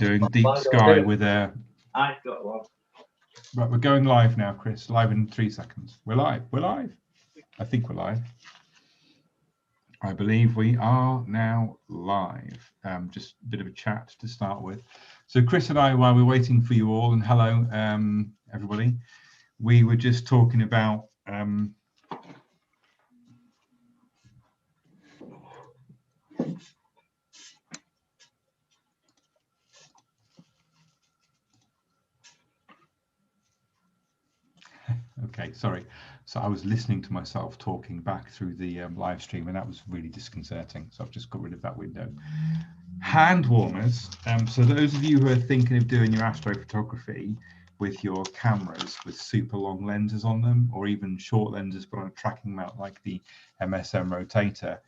doing? Deep sky with a... I've got one. Right, we're going live now, Chris. Live in 3 seconds. We're live. We're live. I think we're live. I believe we are now live. Just a bit of a chat to start with. So Chris and I, while we're waiting for you all, and hello, everybody, we were just talking about okay, sorry. So I was listening to myself talking back through the live stream, and that was really disconcerting. So I've just got rid of that window. Hand warmers. So those of you who are thinking of doing your astrophotography with your cameras with super long lenses on them, or even short lenses but on a tracking mount like the MSM rotator,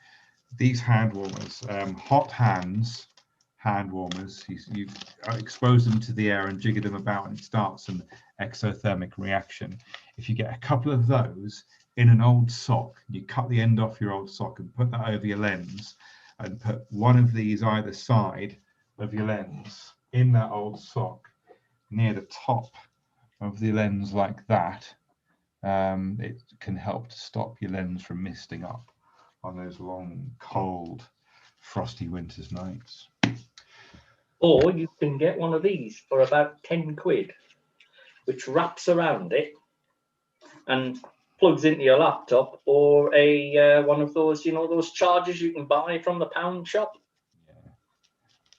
these hand warmers, hot hands hand warmers, you expose them to the air and jigger them about, and it starts an exothermic reaction. If you get a couple of those in an old sock, you cut the end off your old sock and put that over your lens, and put one of these either side of your lens in that old sock near the top of the lens like that, it can help to stop your lens from misting up on those long, cold, frosty winter's nights. Or you can get one of these for about 10 quid, which wraps around it and plugs into your laptop, or a one of those, you know, those chargers you can buy from the pound shop. Yeah.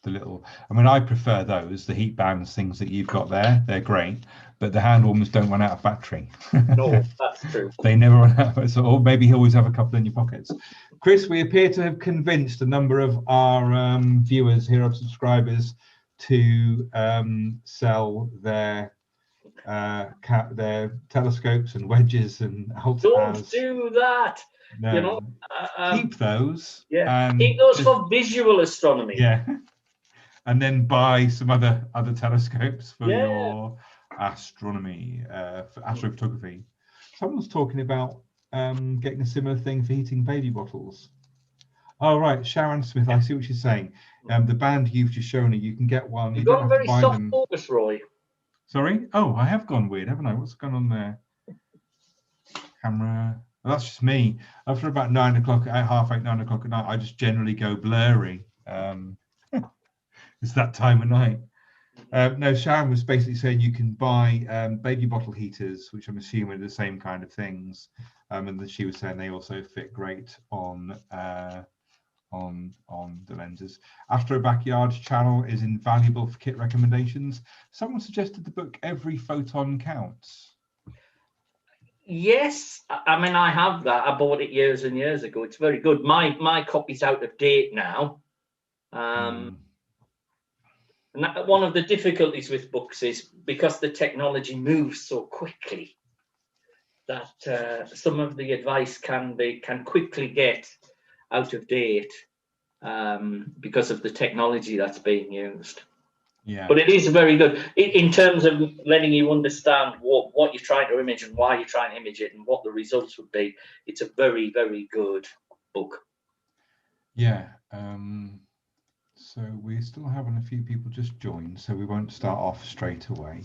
The little, I mean, I prefer those, the heat bands things that you've got there. They're great, but the hand warmers don't run out of battery. No, that's true. They never run out. So, or maybe you always have a couple in your pockets. Chris, we appear to have convinced a number of our viewers here, our subscribers, to sell their telescopes and wedges and ultras. Don't do that. No. You know, keep those. Yeah, and keep those for visual astronomy. Yeah, and then buy some other telescopes for your astronomy, for astrophotography. Someone's talking about getting a similar thing for heating baby bottles. Oh, right, Sharon Smith, I see what she's saying. The band you've just shown her, you can get one. You've You got don't a have to very buy soft them. focus, Roy. Sorry? Oh, I have gone weird, haven't I? What's going on there? Camera. Well, that's just me. After about 9 o'clock, at half 8, 9 o'clock at night, I just generally go blurry. It's that time of night. No, Sharon was basically saying you can buy baby bottle heaters, which I'm assuming are the same kind of things. And then she was saying they also fit great on the lenses. Astro Backyard's channel is invaluable for kit recommendations. Someone suggested the book Every Photon Counts. Yes, I mean, I have that. I bought it years and years ago. It's very good. My copy's out of date now. And one of the difficulties with books is because the technology moves so quickly that some of the advice can quickly get out of date because of the technology that's being used. Yeah. But it is very good in terms of letting you understand what you're trying to image and why you're trying to image it and what the results would be. It's a very, very good book. Yeah. So we're still having a few people just join, so we won't start off straight away.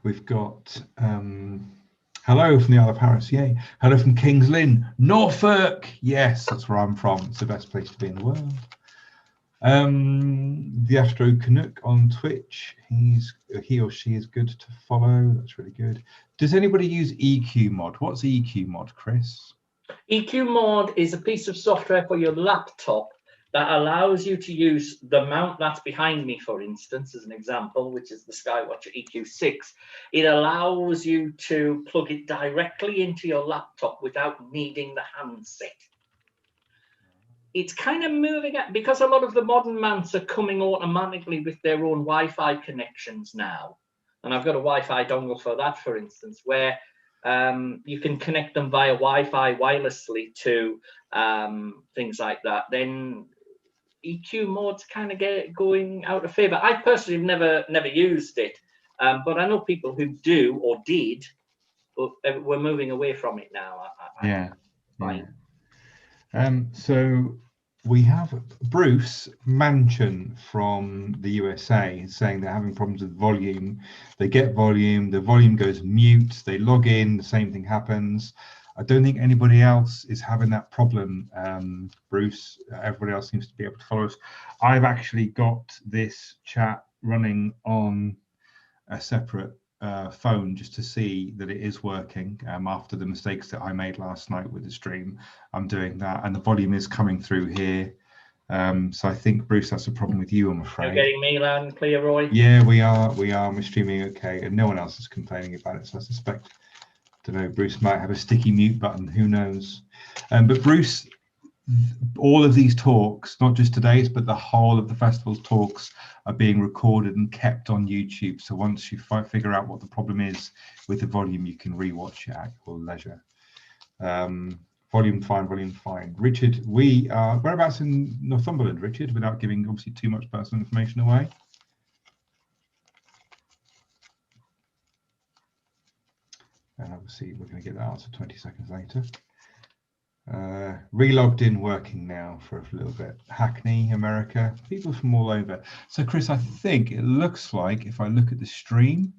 We've got hello from the Isle of Paris, yay. Hello from Kings Lynn, Norfolk. Yes, that's where I'm from. It's the best place to be in the world. The Astro Canuck on Twitch, he or she is good to follow. That's really good. Does anybody use EQ Mod? What's EQ Mod, Chris? EQ Mod is a piece of software for your laptop that allows you to use the mount that's behind me, for instance, as an example, which is the Skywatcher EQ6. It allows you to plug it directly into your laptop without needing the handset. It's kind of moving at, because a lot of the modern mounts are coming automatically with their own Wi-Fi connections now. And I've got a Wi-Fi dongle for that, for instance, where you can connect them via Wi-Fi wirelessly to things like that. Then EQ Mod's kind of going out of favor. I personally have never used it, but I know people who do or did, but we're moving away from it now. Yeah. So we have Bruce Manchin from the USA saying they're having problems with volume. They get volume, the volume goes mute, they log in, the same thing happens. I don't think anybody else is having that problem, Bruce. Everybody else seems to be able to follow us. I've actually got this chat running on a separate phone just to see that it is working. After the mistakes that I made last night with the stream, I'm doing that, and the volume is coming through here. So I think, Bruce, that's a problem with you, I'm afraid. You're getting me loud and clear, Roy? Yeah, we are. We're streaming okay, and no one else is complaining about it. So I suspect, I don't know, Bruce might have a sticky mute button. Who knows? But Bruce, all of these talks, not just today's, but the whole of the festival's talks, are being recorded and kept on YouTube. So once you figure out what the problem is with the volume, you can rewatch it at your leisure. Volume fine. Richard, we are whereabouts in Northumberland, Richard, without giving obviously too much personal information away? And obviously we're going to get that answer 20 seconds later. Relogged in, working now for a little bit. Hackney, America, people from all over. So Chris, I think it looks like, if I look at the stream,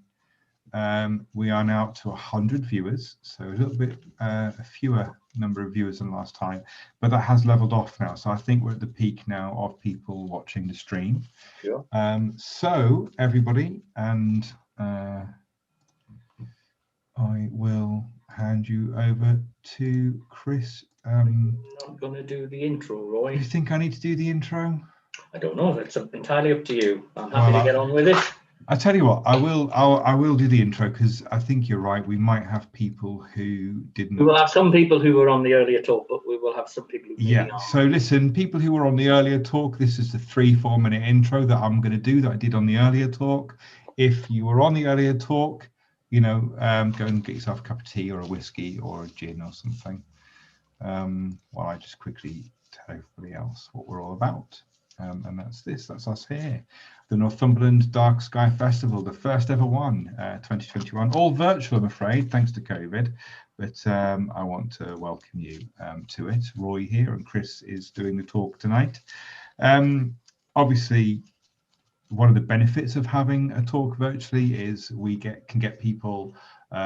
we are now up to 100 viewers, so a little bit a fewer number of viewers than last time, but that has leveled off now. So I think we're at the peak now of people watching the stream. Sure. So everybody, and I will hand you over to Chris. I'm not going to do the intro, Roy. You think I need to do the intro? I don't know. That's entirely up to you. I'm happy to get on with it. I tell you what, I will do the intro, because I think you're right. We might have people who didn't. We will have some people who were on the earlier talk, but we will have some people who yeah. So listen, people who were on the earlier talk, this is the 3-4 minute intro that I'm going to do that I did on the earlier talk. If you were on the earlier talk, you know, go and get yourself a cup of tea or a whiskey or a gin or something. While I just quickly tell everybody else what we're all about. And that's us here, the Northumberland Dark Sky Festival, the first ever one, 2021, all virtual, I'm afraid, thanks to COVID, but I want to welcome you to it. Roy here, and Chris is doing the talk tonight. Obviously, one of the benefits of having a talk virtually is we can get people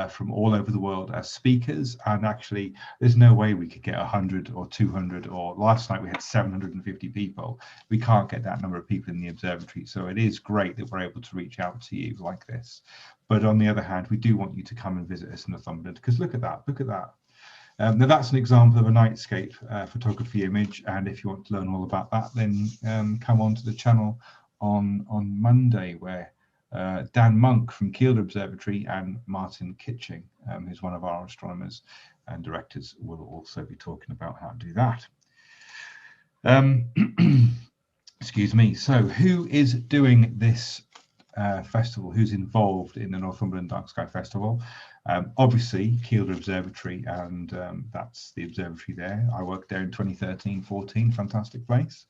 from all over the world as speakers, and actually there's no way we could get 100 or 200, or last night we had 750 people. We can't get that number of people in the observatory, so it is great that we're able to reach out to you like this. But on the other hand, we do want you to come and visit us in Northumberland, because look at that. Now that's an example of a nightscape photography image, and if you want to learn all about that, then come on to the channel on Monday, where Dan Monk from Kielder Observatory and Martin Kitching, who's one of our astronomers and directors, will also be talking about how to do that. Excuse me. So who is doing this festival? Who's involved in the Northumberland Dark Sky Festival? Obviously Kielder Observatory, and that's the observatory there. I worked there in 2013-14, fantastic place.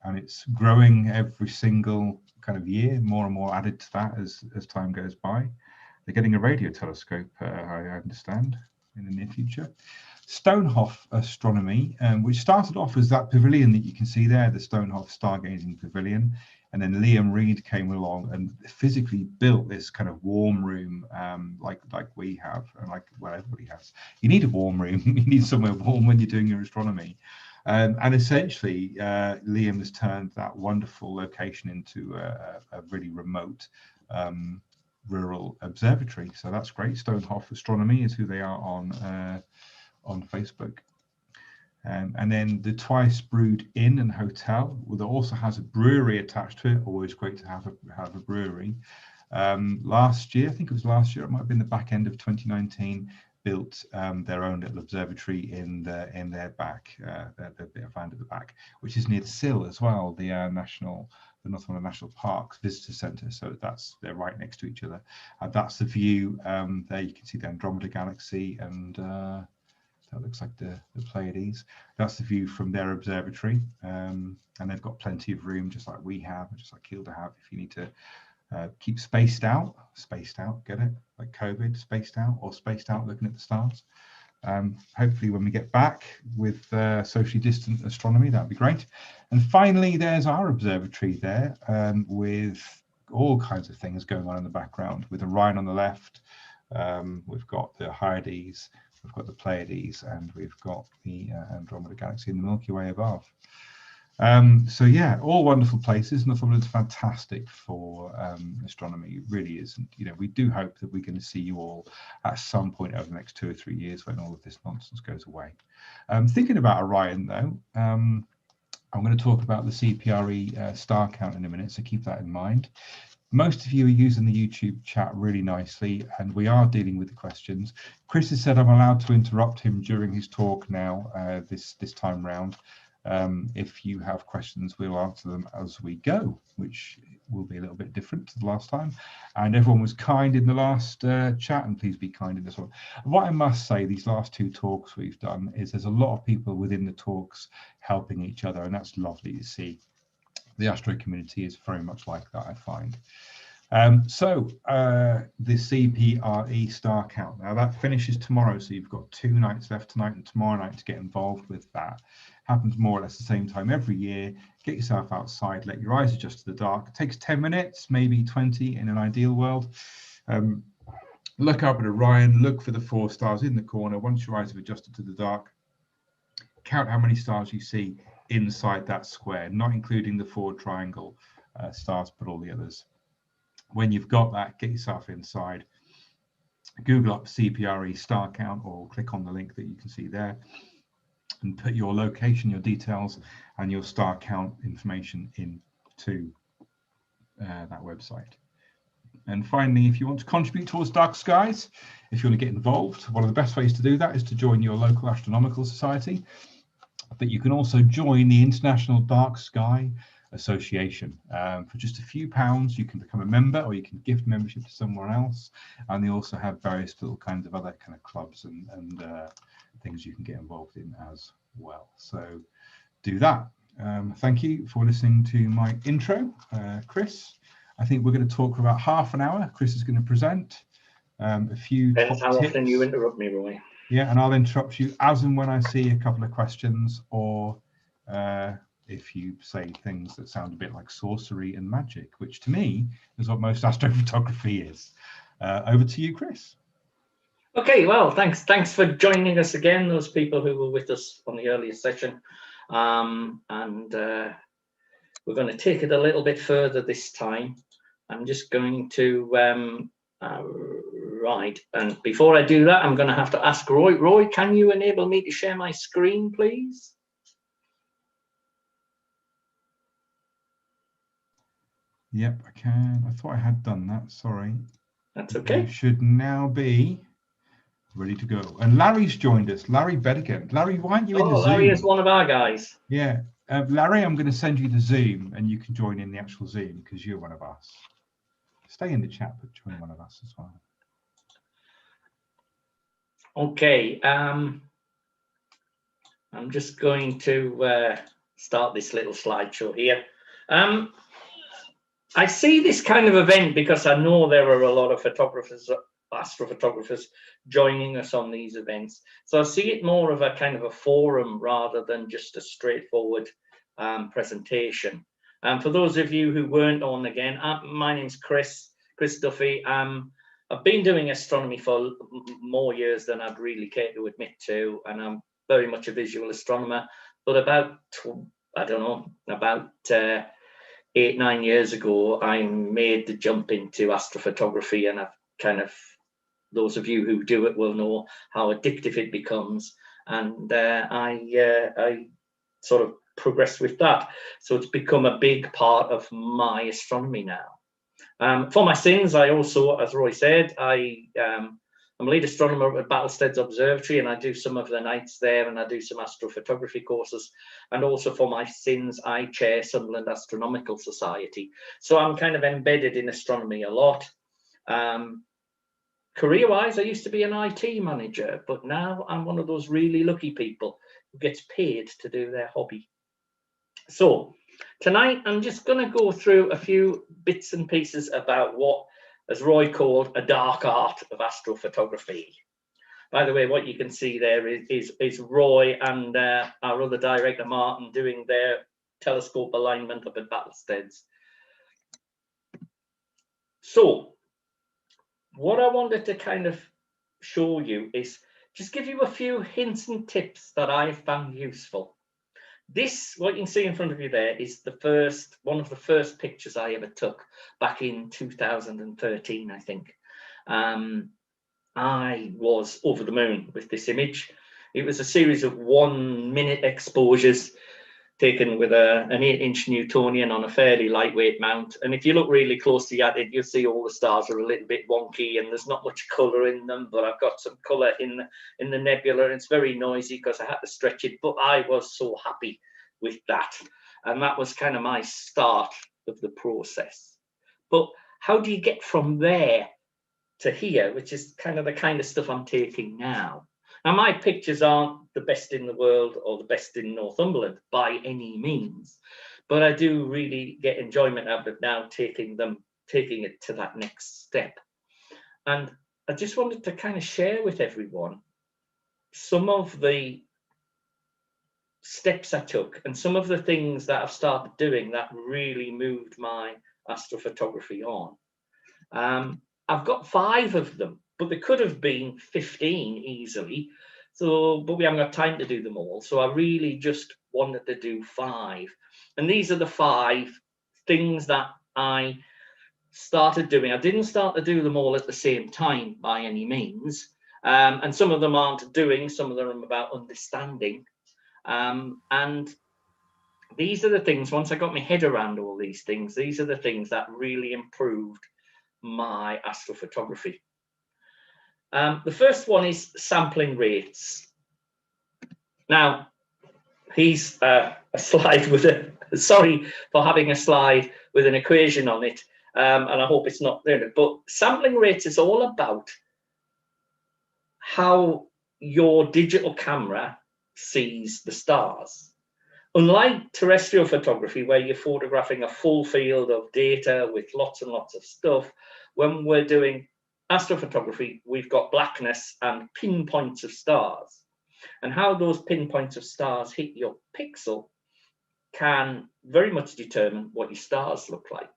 And it's growing every single kind of year, more and more added to that as time goes by. They're getting a radio telescope, I understand, in the near future. Stonehof Astronomy, which started off as that pavilion that you can see there, the Stonehof Stargazing Pavilion, and then Liam Reed came along and physically built this kind of warm room, like we have, and like what everybody has. You need a warm room. You need somewhere warm when you're doing your astronomy. And essentially, Liam has turned that wonderful location into a really remote rural observatory. So that's great. Stonehof Astronomy is who they are on Facebook. And then the Twice Brewed Inn and Hotel, that also has a brewery attached to it. Always great to have a brewery. Last year, I think it was last year, it might have been the back end of 2019, built their own little observatory in their back, the bit of land at the back, which is near the Sill as well, the Northumberland National Parks Visitor Centre. So they're right next to each other. And that's the view. There you can see the Andromeda Galaxy, and that looks like the Pleiades. That's the view from their observatory, and they've got plenty of room, just like we have, just like Kielder have, if you need to keep spaced out, get it? Like COVID, spaced out, or spaced out looking at the stars. Hopefully when we get back with socially distant astronomy, that'd be great. And finally, there's our observatory there, with all kinds of things going on in the background, with Orion on the left. We've got the Hyades, we've got the Pleiades, and we've got the Andromeda Galaxy and the Milky Way above. So yeah, all wonderful places. Northumberland's fantastic for astronomy. It really is. And, you know, we do hope that we're going to see you all at some point over the next 2 or 3 years when all of this nonsense goes away. Thinking about Orion, though, I'm going to talk about the CPRE star count in a minute, so keep that in mind. Most of you are using the YouTube chat really nicely, and we are dealing with the questions. Chris has said I'm allowed to interrupt him during his talk now, this time round. If you have questions, we'll answer them as we go, which will be a little bit different to the last time. And everyone was kind in the last chat, and please be kind in this one. What I must say, these last 2 talks we've done, is there's a lot of people within the talks helping each other, and that's lovely to see. The Astro community is very much like that, I find. So the CPRE star count, now that finishes tomorrow, so you've got 2 nights left, tonight and tomorrow night, to get involved with that. Happens more or less the same time every year. Get yourself outside, let your eyes adjust to the dark. It takes 10 minutes, maybe 20 in an ideal world. Look up at Orion, look for the 4 stars in the corner. Once your eyes have adjusted to the dark, count how many stars you see inside that square, not including the 4 triangle stars, but all the others. When you've got that, get yourself inside, Google up CPRE star count, or click on the link that you can see there, and put your location, your details, and your star count information into that website. And finally, if you want to contribute towards Dark Skies, if you want to get involved, one of the best ways to do that is to join your local Astronomical Society. But you can also join the International Dark Sky Association. For just a few pounds, you can become a member, or you can gift membership to someone else. And they also have various little kinds of other kind of clubs and things you can get involved in as well. So do that. Thank you for listening to my intro, Chris. I think we're going to talk for about half an hour. Chris is going to present a few Depends top how tips. often you interrupt me, Roy. Yeah, and I'll interrupt you as and when I see a couple of questions, or if you say things that sound a bit like sorcery and magic, which to me is what most astrophotography is. Over to you, Chris. Okay, well, thanks for joining us again, those people who were with us on the earlier session. We're going to take it a little bit further this time. I'm just going to right, and before I do that, I'm going to have to ask Roy. Roy, can you enable me to share my screen, please? Yep, I can. I thought I had done that. Sorry. That's okay. You should now be ready to go. And Larry's joined us. Larry Bedigan. Larry, why aren't you in the Zoom? Larry is one of our guys. Yeah. Larry, I'm going to send you the Zoom, and you can join in the actual Zoom because you're one of us. Stay in the chat, but join one of us as well. Okay. I'm just going to start this little slideshow here. I see this kind of event because I know there are a lot of photographers, astrophotographers, joining us on these events. So I see it more of a kind of a forum rather than just a straightforward presentation. For those of you who weren't on again, my name's Chris Duffy. I've been doing astronomy for more years than I'd really care to admit to, and I'm very much a visual astronomer. But about, I don't know, about 8-9 years ago, I made the jump into astrophotography, and I've kind of, those of you who do it will know how addictive it becomes, and I sort of progressed with that. So it's become a big part of my astronomy now. For my sins, I also, as Roy said, I'm a lead astronomer at Battlesteads Observatory, and I do some of the nights there, and I do some astrophotography courses. And also for my sins, I chair Sunderland Astronomical Society. So I'm kind of embedded in astronomy a lot. Career-wise, I used to be an IT manager, but now I'm one of those really lucky people who gets paid to do their hobby. So tonight, I'm just going to go through a few bits and pieces about what, as Roy called, a dark art of astrophotography. By the way, what you can see there is Roy and our other director, Martin, doing their telescope alignment up at Battlesteads. So what I wanted to kind of show you is just give you a few hints and tips that I found useful. This, what you can see in front of you there, is one of the first pictures I ever took back in 2013, I think. I was over the moon with this image. It was a series of 1 minute exposures taken with an 8-inch Newtonian on a fairly lightweight mount. And if you look really closely at it, you'll see all the stars are a little bit wonky and there's not much color in them, but I've got some color in the nebula, and it's very noisy because I had to stretch it, but I was so happy with that. And that was kind of my start of the process. But how do you get from there to here, which is kind of stuff I'm taking now? Now, my pictures aren't the best in the world or the best in Northumberland by any means, but I do really get enjoyment out of it now, taking it to that next step. And I just wanted to kind of share with everyone some of the steps I took and some of the things that I've started doing that really moved my astrophotography on. I've got 5 of them, but there could have been 15 easily. So, but we haven't got time to do them all. So I really just wanted to do 5. And these are the 5 things that I started doing. I didn't start to do them all at the same time by any means. And some of them aren't doing, some of them are about understanding. And these are the things, once I got my head around all these things, these are the things that really improved my astrophotography. The first one is sampling rates. Now, here's a slide with sorry for having a slide with an equation on it, and I hope it's not there, but sampling rates is all about how your digital camera sees the stars. Unlike terrestrial photography, where you're photographing a full field of data with lots and lots of stuff, when we're doing astrophotography, we've got blackness and pinpoints of stars. And how those pinpoints of stars hit your pixel can very much determine what your stars look like.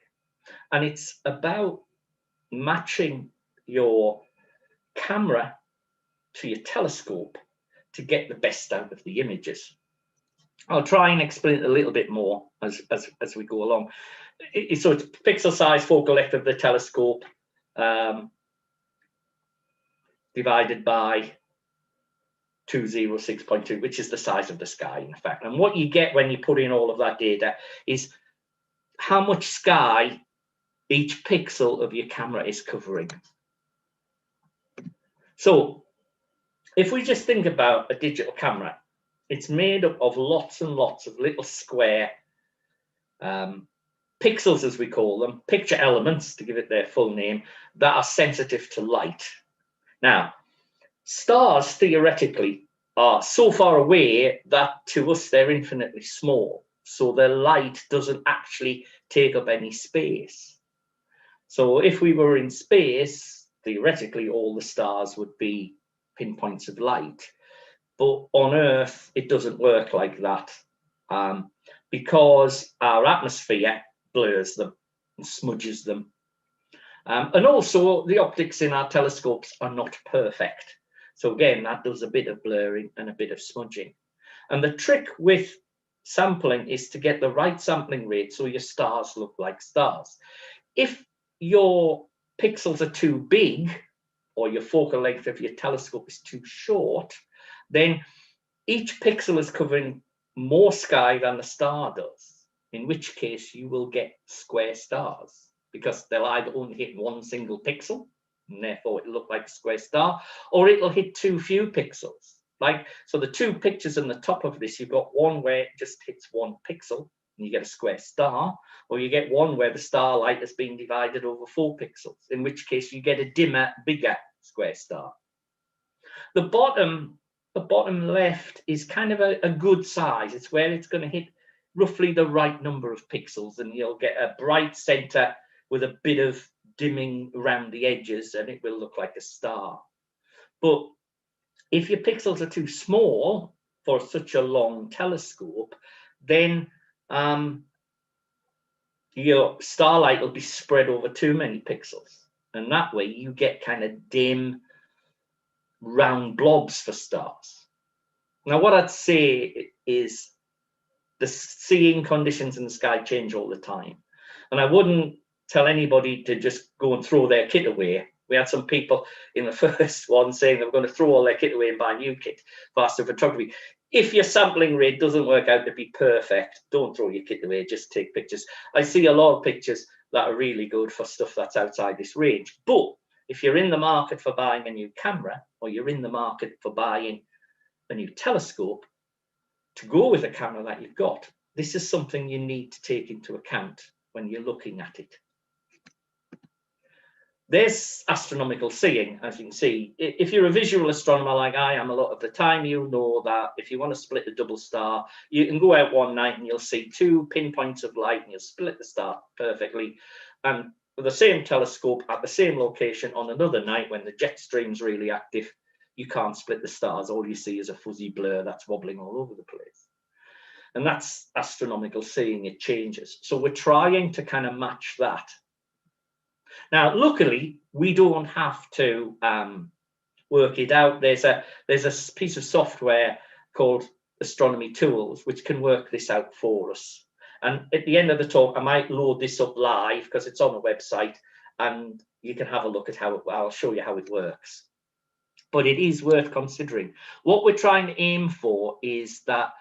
And it's about matching your camera to your telescope to get the best out of the images. I'll try and explain it a little bit more as we go along. So it's pixel size focal length of the telescope divided by 206.2, which is the size of the sky, in fact. And what you get when you put in all of that data is how much sky each pixel of your camera is covering. So if we just think about a digital camera, it's made up of lots and lots of little square pixels, as we call them, picture elements, to give it their full name, that are sensitive to light. Now, stars theoretically are so far away that to us they're infinitely small, so their light doesn't actually take up any space. So if we were in space, theoretically all the stars would be pinpoints of light. But on Earth, it doesn't work like that, because our atmosphere blurs them and smudges them. And also, the optics in our telescopes are not perfect. So again, that does a bit of blurring and a bit of smudging. And the trick with sampling is to get the right sampling rate so your stars look like stars. If your pixels are too big, or your focal length of your telescope is too short, then each pixel is covering more sky than the star does, in which case you will get square stars, because they'll either only hit one single pixel, and therefore it'll look like a square star, or it'll hit too few pixels. Like, so the 2 pictures on the top of this, you've got one where it just hits 1 pixel, and you get a square star, or you get one where the starlight has been divided over 4 pixels, in which case you get a dimmer, bigger square star. The bottom left is kind of a good size. It's where it's going to hit roughly the right number of pixels, and you'll get a bright center with a bit of dimming around the edges, and it will look like a star. But If your pixels are too small for such a long telescope, then your starlight will be spread over too many pixels. And that way you get kind of dim, round blobs for stars. Now, what I'd say is the seeing conditions in the sky change all the time. And I wouldn't tell anybody to just go and throw their kit away. We had some people in the first one saying they were going to throw all their kit away and buy a new kit for astrophotography. If your sampling rate doesn't work out to be perfect, don't throw your kit away, just take pictures. I see a lot of pictures that are really good for stuff that's outside this range. But if you're in the market for buying a new camera, or you're in the market for buying a new telescope to go with the camera that you've got, this is something you need to take into account when you're looking at it. There's astronomical seeing, as you can see. If you're a visual astronomer like I am a lot of the time, you'll know that if you want to split a double star, you can go out one night and you'll see 2 pinpoints of light and you'll split the star perfectly. And with the same telescope at the same location on another night when the jet stream's really active, you can't split the stars. All you see is a fuzzy blur that's wobbling all over the place. And that's astronomical seeing. It changes. So we're trying to kind of match that. Now, luckily, we don't have to work it out. There's a piece of software called Astronomy Tools, which can work this out for us. And at the end of the talk, I might load this up live because it's on the website, and you can have a look at how I'll show you how it works. But it is worth considering. What we're trying to aim for is that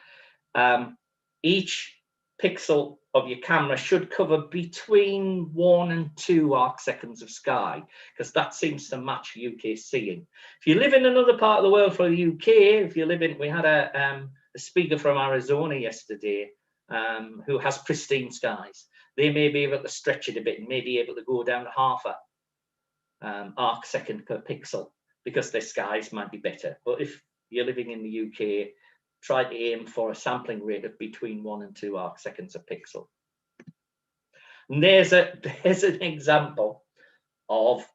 each pixel of your camera should cover between 1 and 2 arc seconds of sky, because that seems to match UK seeing. If you live in another part of the world for the UK, if you live in, we had a speaker from Arizona yesterday who has pristine skies. They may be able to stretch it a bit and may be able to go down to half a arc second per pixel, because their skies might be better. But if you're living in the UK, try to aim for a sampling rate of between 1 and 2 arc seconds a pixel. And there's an example of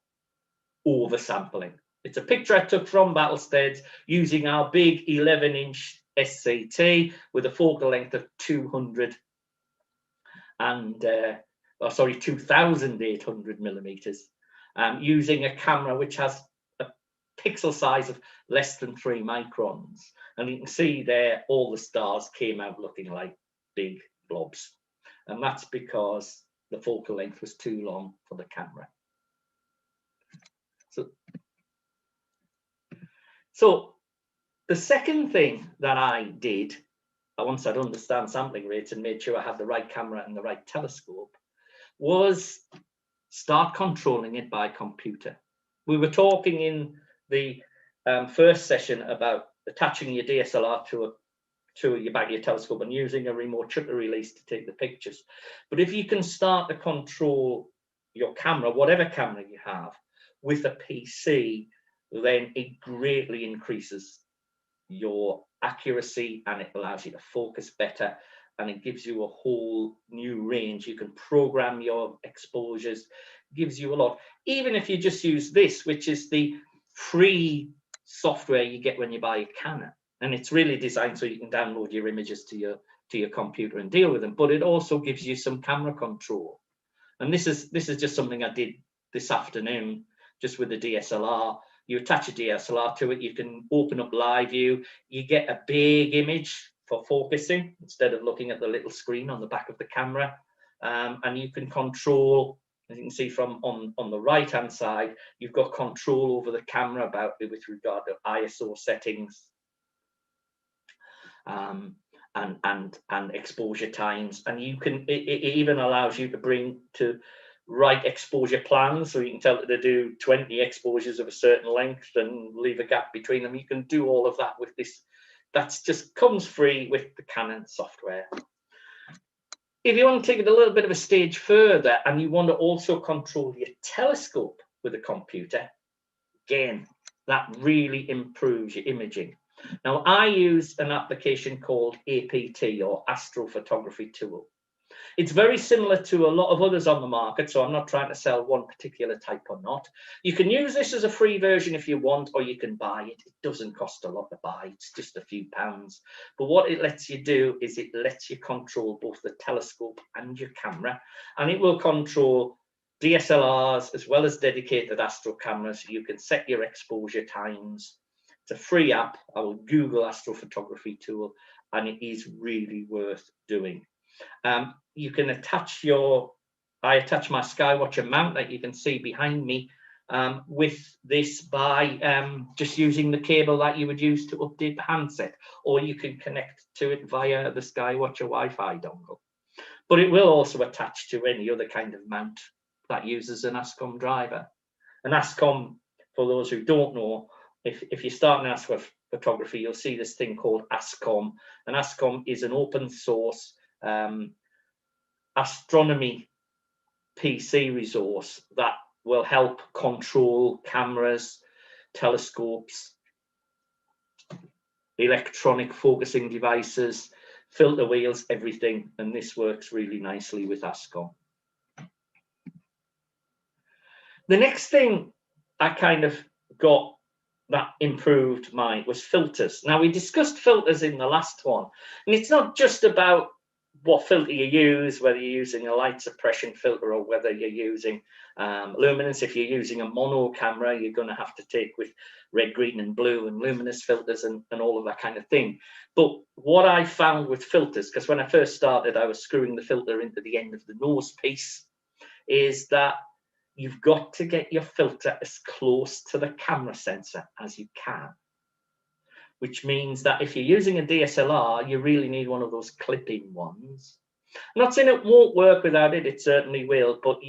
oversampling. It's a picture I took from Battlesteads using our big 11-inch SCT with a focal length of 2,800 millimeters, using a camera which has a pixel size of less than 3 microns. And you can see there all the stars came out looking like big blobs. And that's because the focal length was too long for the camera. So the second thing that I did, once I'd understand sampling rates and made sure I had the right camera and the right telescope, was start controlling it by computer. We were talking in the first session about attaching your DSLR to your back of your telescope and using a remote shutter release to take the pictures. But if you can start to control your camera, whatever camera you have, with a PC, then it greatly increases your accuracy and it allows you to focus better, and it gives you a whole new range. You can program your exposures, gives you a lot. Even if you just use this, which is the free software you get when you buy a Canon, and it's really designed so you can download your images to your computer and deal with them, but it also gives you some camera control. And this is just something I did this afternoon just with the DSLR. You attach a DSLR to it, you can open up live view, you get a big image for focusing instead of looking at the little screen on the back of the camera, and you can control. As you can see from on the right hand side, you've got control over the camera with regard to ISO settings and exposure times, and you can it even allows you to bring to write exposure plans, so you can tell it to do 20 exposures of a certain length and leave a gap between them. You can do all of that with this. That's just comes free with the Canon software. If you want to take it a little bit of a stage further and you want to also control your telescope with a computer, again, that really improves your imaging. Now, I use an application called APT, or Astrophotography Tool. It's very similar to a lot of others on the market, so I'm not trying to sell one particular type or not. You can use this as a free version if you want, or you can buy it. It doesn't cost a lot to buy, it's just a few pounds. But what it lets you do is it lets you control both the telescope and your camera, and it will control DSLRs as well as dedicated astro cameras. You can set your exposure times. It's a free app. I will Google AstroPhotography tool, and it is really worth doing. You can attach I attach my Skywatcher mount that you can see behind me with this by just using the cable that you would use to update the handset, or you can connect to it via the Skywatcher Wi-Fi dongle. But it will also attach to any other kind of mount that uses an ASCOM driver. An ASCOM, for those who don't know, if you start in astrophotography, you'll see this thing called ASCOM. And ASCOM is an open source astronomy PC resource that will help control cameras, telescopes, electronic focusing devices, filter wheels, everything. And this works really nicely with ASCOM. The next thing I kind of got that improved mine was filters. Now, we discussed filters in the last one, and it's not just about what filter you use, whether you're using a light suppression filter or whether you're using luminance. If you're using a mono camera, you're going to have to take with red, green and blue and luminous filters and all of that kind of thing. But what I found with filters, because when I first started, I was screwing the filter into the end of the nose piece, is that you've got to get your filter as close to the camera sensor as you can, which means that if you're using a DSLR, you really need one of those clip-in ones. I'm not saying it won't work without it, it certainly will, but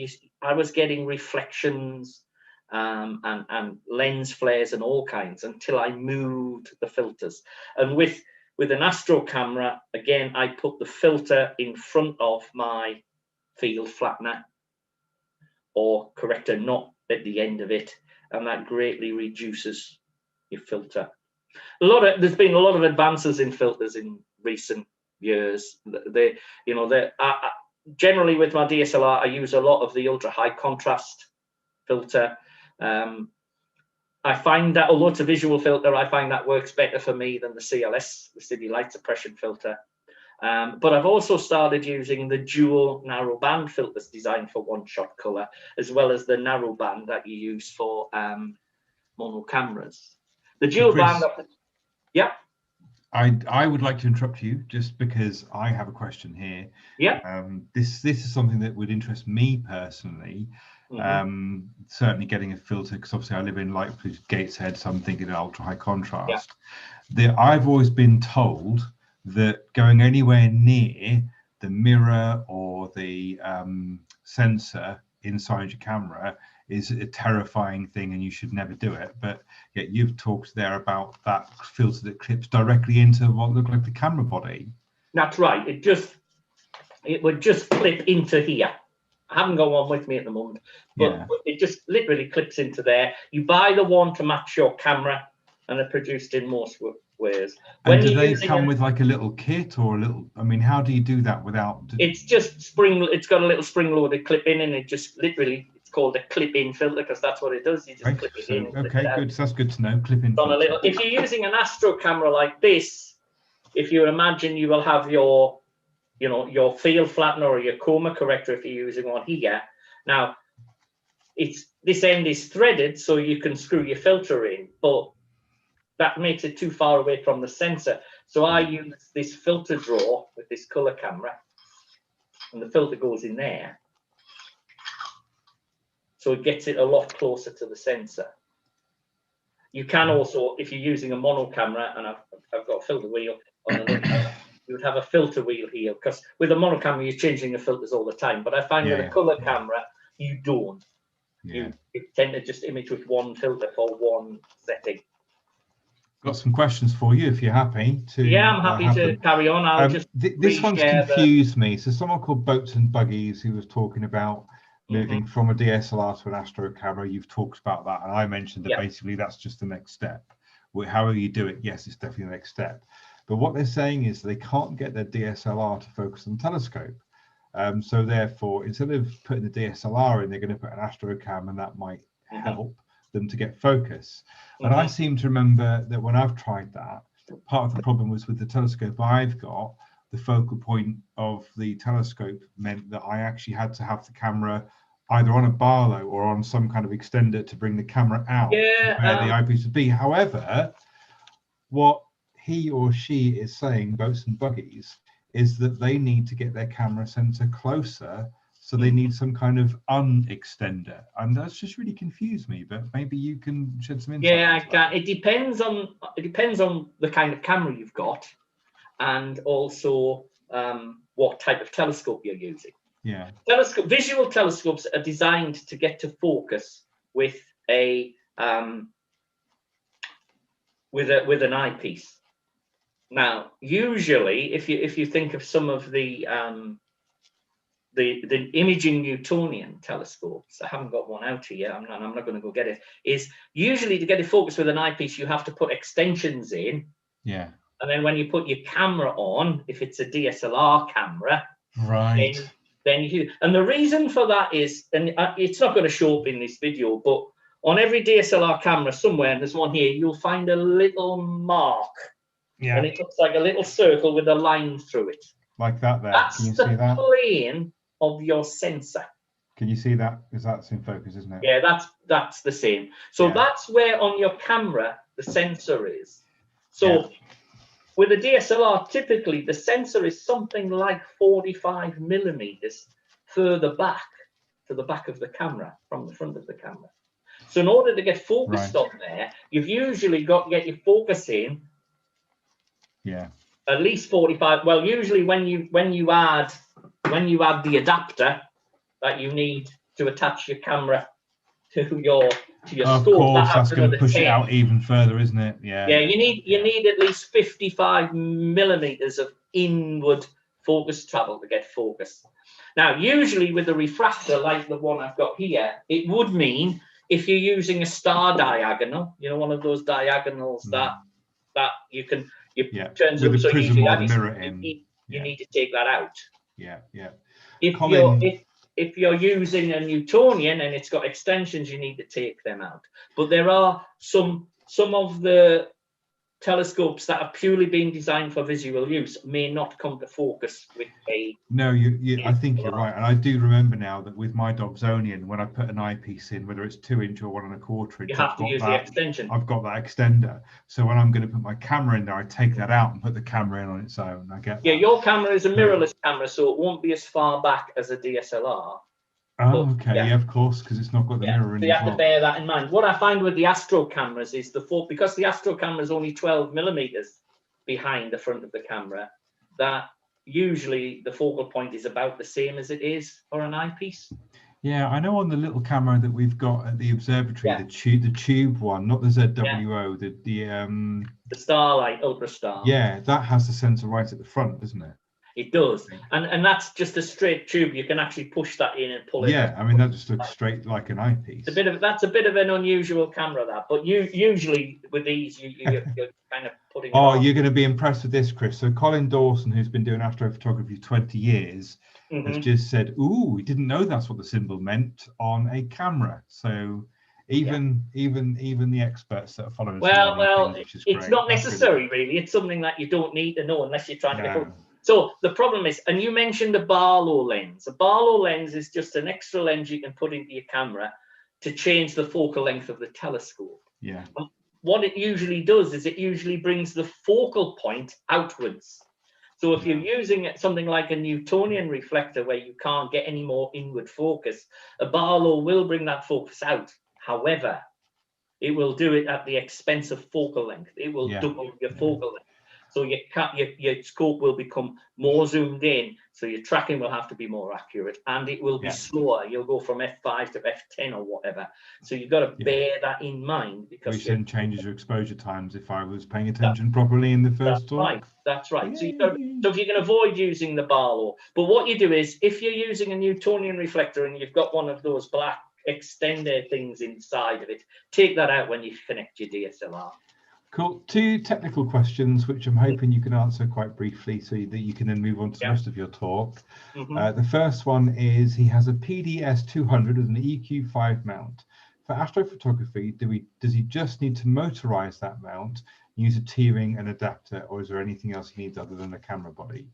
I was getting reflections and lens flares and all kinds until I moved the filters. And with an Astro camera, again, I put the filter in front of my field flattener or corrector, not at the end of it, and that greatly reduces your filter. There's been a lot of advances in filters in recent years. Generally with my DSLR, I use a lot of the ultra high contrast filter. I find that, although it's a visual filter, I find that works better for me than the CLS, the City Light Suppression filter. But I've also started using the dual narrow band filters designed for one-shot color, as well as the narrow band that you use for mono cameras. The dual band, yeah. I would like to interrupt you just because I have a question here. Yeah. This is something that would interest me personally. Certainly getting a filter, because obviously I live in light blue Gateshead, so I'm thinking ultra high contrast. Yeah. I've always been told that going anywhere near the mirror or the sensor inside your camera is a terrifying thing and you should never do it. But yet you've talked there about that filter that clips directly into what looked like the camera body. That's right. It would just clip into here. I haven't got one with me at the moment, but it just literally clips into there. You buy the one to match your camera, and they're produced in most ways. And do they come with like a little kit or a little? I mean, how do you do that without? It's just spring. It's got a little spring-loaded clip in, and it just literally. It's called a clip-in filter because that's what it does. You just clip it in. Okay, good. So that's good to know. Clip-in. If you're using an Astro camera like this, if you imagine you will have your field flattener or your chroma corrector if you're using one here. Now, this end is threaded, so you can screw your filter in, but that makes it too far away from the sensor. So I use this filter drawer with this color camera, and the filter goes in there. So it gets it a lot closer to the sensor. You can also, if you're using a mono camera, and I've got a filter wheel on another camera, you would have a filter wheel here, because with a mono camera, you're changing the filters all the time. But I find with a color camera, you don't. You tend to just image with one filter for one setting. Got some questions for you if you're happy to. Yeah, I'm happy to carry on. I'll just this one's confused me. So someone called Boats and Buggies who was talking about moving from a DSLR to an Astro camera. You've talked about that, and I mentioned that basically that's just the next step. However you do it, yes, it's definitely the next step. But what they're saying is they can't get their DSLR to focus on the telescope. So therefore, instead of putting the DSLR in, they're going to put an AstroCam, and that might help them to get focus. And I seem to remember that when I've tried that, part of the problem was with the telescope I've got, the focal point of the telescope meant that I actually had to have the camera either on a Barlow or on some kind of extender to bring the camera out to where the eyepiece would be. However, what he or she is saying, boats and buggies, is that they need to get their camera sensor closer, so they need some kind of unextender, and that's just really confused me. But maybe you can shed some insight. Yeah, I can. It depends on the kind of camera you've got, and also what type of telescope you're using. Yeah. Visual telescopes are designed to get to focus with a with an eyepiece. Now, usually, if you think of some of the imaging Newtonian telescopes, I haven't got one out here yet. I'm not going to go get it. Is usually to get it focused with an eyepiece, you have to put extensions in. Yeah. And then when you put your camera on, if it's a DSLR camera, right, then you. And the reason for that is, and it's not going to show up in this video, but on every DSLR camera somewhere, and there's one here, you'll find a little mark. Yeah. And it looks like a little circle with a line through it. Like that there. That's Can you see that? plane of your sensor. Can you see that? Because that's in focus, isn't it? Yeah, that's the same. So that's where on your camera the sensor is. So with a DSLR, typically the sensor is something like 45 millimeters further back to the back of the camera from the front of the camera. So in order to get focused on there, you've usually got to get your focus in. Yeah. At least 45. Well, usually when you add the adapter that you need to attach your camera to your scope, of course, that's going to push it out even further, isn't it? Yeah. Yeah, you need at least 55 millimeters of inward focus travel to get focus. Now, usually with a refractor like the one I've got here, it would mean if you're using a star diagonal, you know, one of those diagonals that you can. Turns with up a so prism easily, or the mirror in. You need to take that out. Yeah, yeah. If you're using a Newtonian and it's got extensions, you need to take them out. But there are some of the telescopes that are purely being designed for visual use may not come to focus with a. No, I think you're right, and I do remember now that with my Dobsonian, when I put an eyepiece in, whether it's 2-inch or 1 1/4 inch, you have to use the extension. I've got that extender, so when I'm going to put my camera in there, I take that out and put the camera in on its own. I get that. Yeah, your camera is a mirrorless camera, so it won't be as far back as a DSLR. Oh, okay, yeah, of course, because it's not got the mirror in. So you have to bear that in mind. What I find with the Astro cameras is because the Astro camera is only 12 millimeters behind the front of the camera, that usually the focal point is about the same as it is for an eyepiece. Yeah, I know on the little camera that we've got at the observatory, the tube one, not the ZWO, the Starlight Ultra Star. Yeah, that has the sensor right at the front, doesn't it? It does, and that's just a straight tube. You can actually push that in and pull it. Yeah, I mean that just looks straight like an eyepiece. That's a bit of an unusual camera, that. But usually with these, you're kind of putting. Oh, you're going to be impressed with this, Chris. So Colin Dawson, who's been doing astrophotography 20 years, has just said, "Ooh, we didn't know that's what the symbol meant on a camera." So even the experts that are following. Well, it's not necessary, really. It's something that you don't need to know unless you're trying to get. So the problem is, and you mentioned a Barlow lens. A Barlow lens is just an extra lens you can put into your camera to change the focal length of the telescope. Yeah. And what it usually does is it usually brings the focal point outwards. So if you're using something like a Newtonian reflector where you can't get any more inward focus, a Barlow will bring that focus out. However, it will do it at the expense of focal length. It will double your focal length. So your scope will become more zoomed in, so your tracking will have to be more accurate, and it will be slower. You'll go from F5 to F10 or whatever. So you've got to bear that in mind, because which then changes your exposure times if I was paying attention properly in the first talk. That's right. So if you can avoid using the Barlow, but what you do is, if you're using a Newtonian reflector and you've got one of those black extender things inside of it, take that out when you connect your DSLR. Cool. 2 technical questions, which I'm hoping you can answer quite briefly so that you can then move on to the rest of your talk. The first one is, he has a PDS 200 with an EQ5 mount. For astrophotography, does he just need to motorize that mount, use a T-ring and adapter, or is there anything else he needs other than a camera body?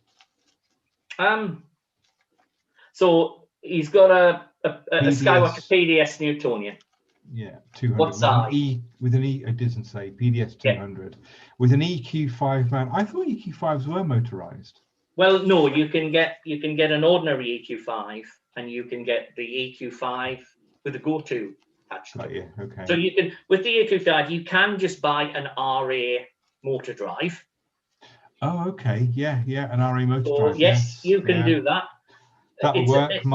So he's got a PDS, Skywatcher PDS Newtonian. Yeah, 200. What size? With an E, it doesn't say, PDS 200. Yeah. With an EQ5 mount. I thought EQ5s were motorized. Well, no, you can get an ordinary EQ5, and you can get the EQ5 with a GoTo attached to it. Okay. So you can, with the EQ5, you can just buy an RA motor drive. Oh, okay. Yeah, an RA motor drive. Yes, you can do that. That'll work,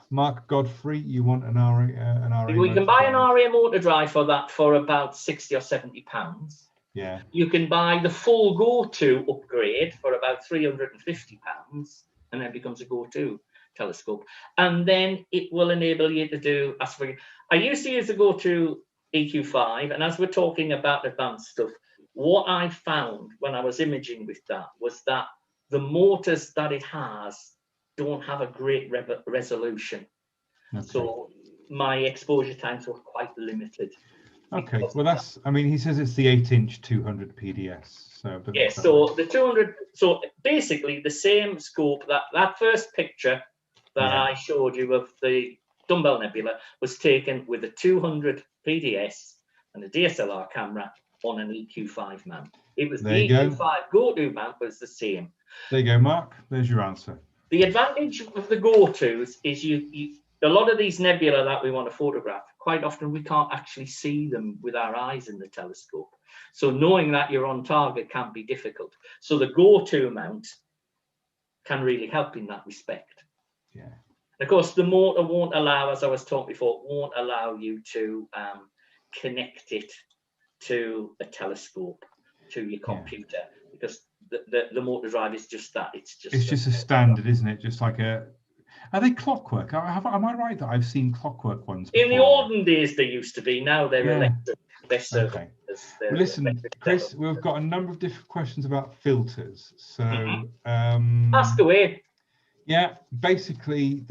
Mark Godfrey. You want an RA? We can buy an RA motor drive for that for about £60 or £70. Yeah. You can buy the full GoTo upgrade for about £350, and then it becomes a GoTo telescope. And then it will enable you to do astrophotometry. I used to use the GoTo EQ5, and as we're talking about advanced stuff, what I found when I was imaging with that was that the motors that it has don't have a great resolution. Okay. So my exposure times were quite limited. Okay, well that's, I mean, he says it's the 8-inch 200 PDS. So yeah, so the 200, so basically the same scope, that first picture that I showed you of the Dumbbell Nebula was taken with a 200 PDS and a DSLR camera on an EQ5 mount. It was the EQ5 GoTo mount was the same. There you go, Mark. There's your answer. The advantage of the GoTos is a lot of these nebula that we want to photograph, quite often we can't actually see them with our eyes in the telescope. So knowing that you're on target can be difficult. So the GoTo mount can really help in that respect. Yeah. And of course, the motor won't allow, as I was talking before, won't allow you to connect it to a telescope, to your computer, because the motor drive is just that. It's just a standard, isn't it? Just like a. Are they clockwork? Am I right that I've seen clockwork ones before? In the olden days, they used to be. Now they're electric. Okay. Well, listen, Chris, we've got a number of different questions about filters. So ask away. Yeah, basically,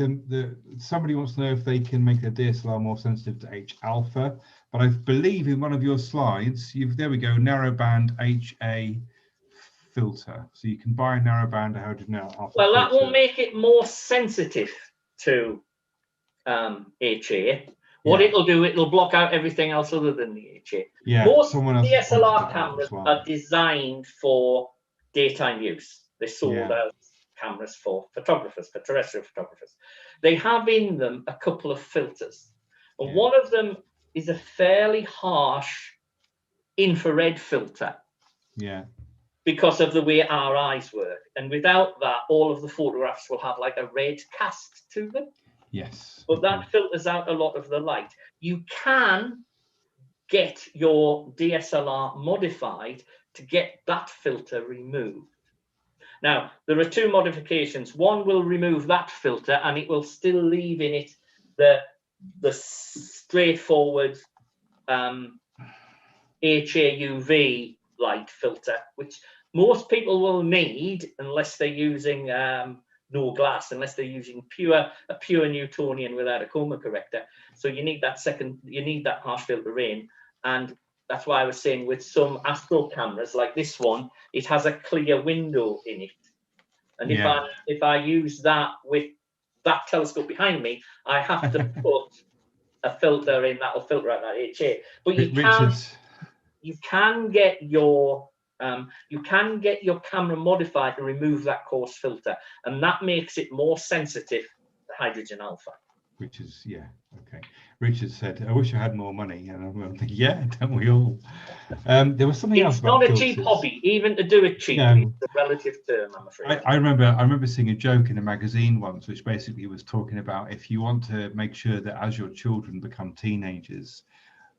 somebody wants to know if they can make their DSLR more sensitive to H alpha. But I believe in one of your slides, there we go, narrowband HA filter. So you can buy a narrowband hydrogen alpha. Well, that will make it more sensitive to HA. What it'll do, it'll block out everything else other than the HA. Yeah, most DSLR cameras are designed for daytime use. They're sold as cameras for photographers, for terrestrial photographers. They have in them a couple of filters. And one of them is a fairly harsh infrared filter. Yeah. Because of the way our eyes work. And without that, all of the photographs will have like a red cast to them. Yes. But that filters out a lot of the light. You can get your DSLR modified to get that filter removed. Now, there are 2 modifications. One will remove that filter and it will still leave in it the straightforward HAUV light filter, which most people will need unless they're using no glass, unless they're using a pure Newtonian without a coma corrector. So you need that harsh filter in, and that's why I was saying with some Astro cameras like this one, it has a clear window in it. And if I use that with that telescope behind me, I have to put a filter in that will filter out that HA. But you can get your camera modified to remove that coarse filter, and that makes it more sensitive to hydrogen alpha. Which is, okay. Richard said, I wish I had more money. And I'm thinking, don't we all? There was something else about filters. It's not a cheap hobby, even to do it cheap. It's a relative term, I'm afraid. I remember seeing a joke in a magazine once, which basically was talking about if you want to make sure that as your children become teenagers,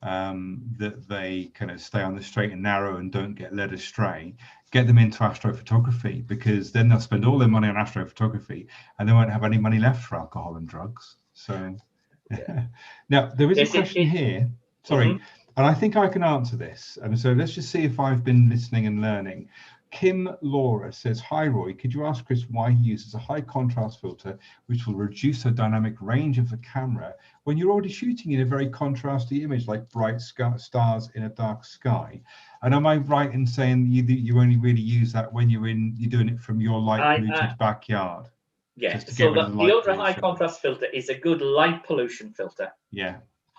that they kind of stay on the straight and narrow and don't get led astray, get them into astrophotography, because then they'll spend all their money on astrophotography and they won't have any money left for alcohol and drugs. So now there is a question here. Sorry, And I think I can answer this. And so let's just see if I've been listening and learning. Kim Laura says, hi Roy, could you ask Chris why he uses a high contrast filter which will reduce the dynamic range of the camera when you're already shooting in a very contrasty image like bright stars in a dark sky? And am I right in saying you only really use that when you're doing it from your light polluted backyard? Yeah, just to so get rid of the ultra pollution. high contrast filter is a good light pollution filter. Yeah.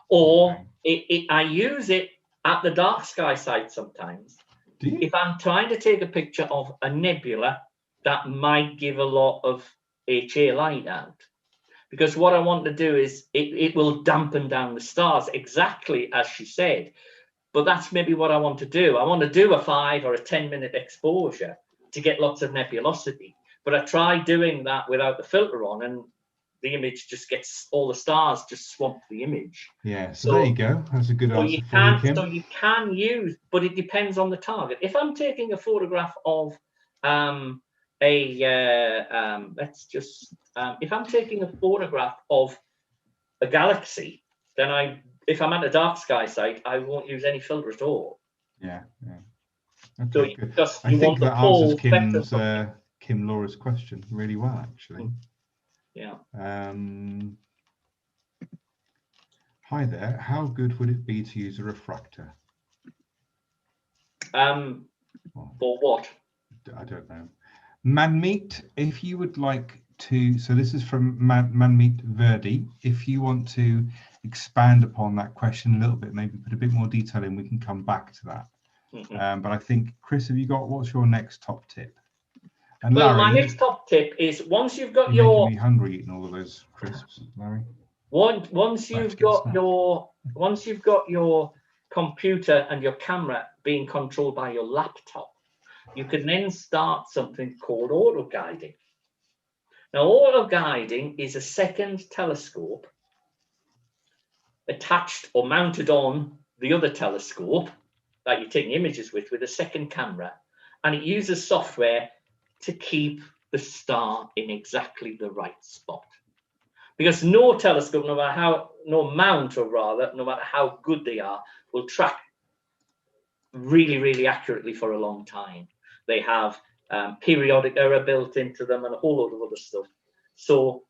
Or I use it at the dark sky site sometimes. Do you? If I'm trying to take a picture of a nebula that might give a lot of HA light out, because what I want to do is it will dampen down the stars, exactly as she said. But that's maybe what I want to do. I want to do a 5 or a 10-minute exposure to get lots of nebulosity. But I tried doing that without the filter on, and the image just gets, all the stars just swamp the image. Yeah, so there you go. That's a good answer for you, Kim. So you can use, but it depends on the target. If I'm taking a photograph of if I'm taking a photograph of a galaxy, then if I'm at a dark sky site, I won't use any filter at all. Yeah, yeah. Okay, so good. I think that answers Kim Laura's question really well, actually. Yeah. Hi there. How good would it be to use a refractor? For what? I don't know. Manmeet, if you would like to, so this is from Manmeet Verdi. If you want to expand upon that question a little bit, maybe put a bit more detail in, we can come back to that. But I think, Chris, have you got, what's your next top tip? And well, Larry, my next top tip is once you've got you're making me hungry eating all of those crisps, Larry. Once you've got your computer and your camera being controlled by your laptop, you can then start something called auto guiding. Now, auto guiding is a second telescope attached or mounted on the other telescope that you're taking images with a second camera, and it uses software to keep the star in exactly the right spot. Because no telescope, no matter how good they are, will track really, really accurately for a long time. They have periodic error built into them and a whole load of other stuff. So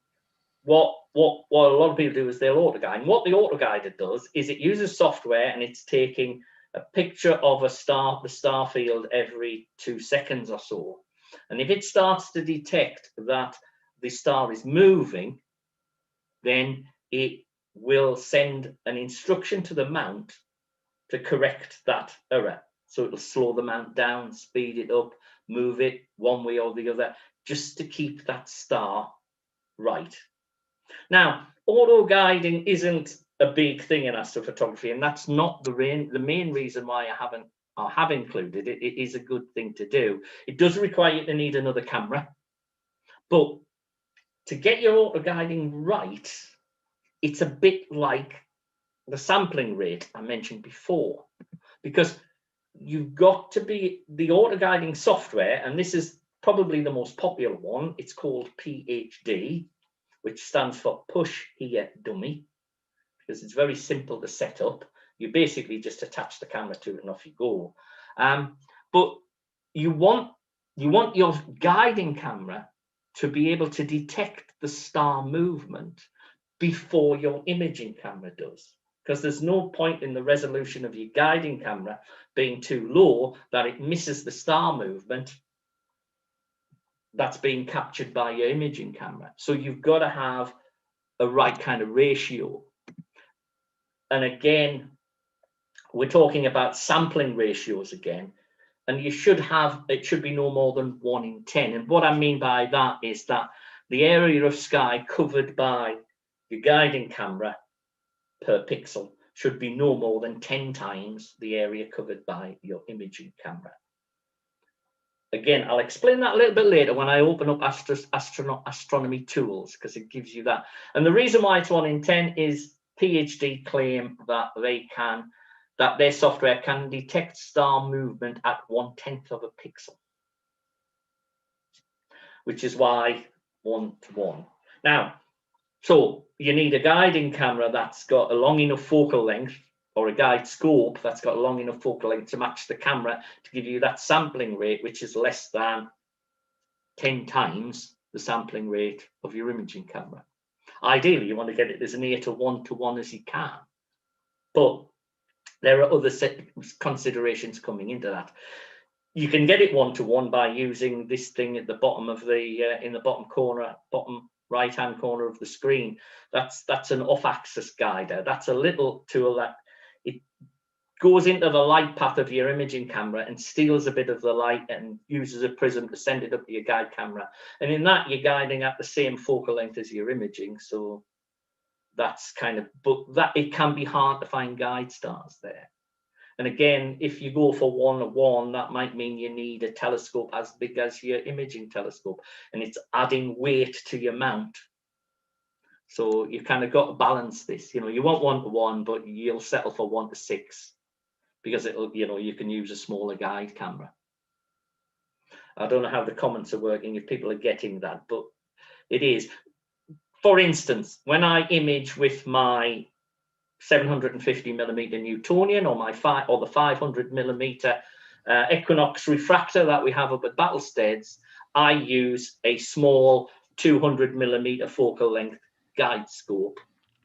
what a lot of people do is they'll auto guide. And what the auto guider does is it uses software, and it's taking a picture of the star field every 2 seconds or so. And if it starts to detect that the star is moving, then it will send an instruction to the mount to correct that error. So it'll slow the mount down, speed it up, move it one way or the other, just to keep that star right. Now, auto guiding isn't a big thing in astrophotography, and that's not the main reason why I have included it. It is a good thing to do. It does require you to need another camera, but to get your auto guiding right, it's a bit like the sampling rate I mentioned before, because you've got to be the auto guiding software, and this is probably the most popular one. It's called PHD, which stands for Push Here Dummy, because it's very simple to set up. You basically just attach the camera to it and off you go. But you want your guiding camera to be able to detect the star movement before your imaging camera does, because there's no point in the resolution of your guiding camera being too low that it misses the star movement that's being captured by your imaging camera. So you've got to have a right kind of ratio. And again, we're talking about sampling ratios again, and it should be no more than 1 in 10. And what I mean by that is that the area of sky covered by your guiding camera per pixel should be no more than 10 times the area covered by your imaging camera. Again, I'll explain that a little bit later when I open up astronomy tools, because it gives you that. And the reason why it's 1 in 10 is PhD claim that their software can detect star movement at 1/10 of a pixel, which is why 1 to 1. Now, so you need a guiding camera that's got a long enough focal length or a guide scope that's got a long enough focal length to match the camera to give you that sampling rate, which is less than 10 times the sampling rate of your imaging camera. Ideally, you want to get it as near to 1-to-1 as you can, but there are other considerations coming into that. You can get it 1-to-1 by using this thing at the bottom of the in the bottom corner, bottom right-hand corner of the screen. That's an off-axis guider. That's a little tool that it goes into the light path of your imaging camera and steals a bit of the light and uses a prism to send it up to your guide camera. And in that, you're guiding at the same focal length as your imaging. So that's kind of, but that it can be hard to find guide stars there. And again, if you go for 1-to-1, that might mean you need a telescope as big as your imaging telescope, and it's adding weight to your mount. So you kind of got to balance this. You know, you want 1-to-1, but you'll settle for 1-to-6 because it'll, you know, you can use a smaller guide camera. I don't know how the comments are working, if people are getting that, but it is. For instance, when I image with my 750mm Newtonian or the 500mm Equinox refractor that we have up at Battlesteads, I use a small 200mm focal length guide scope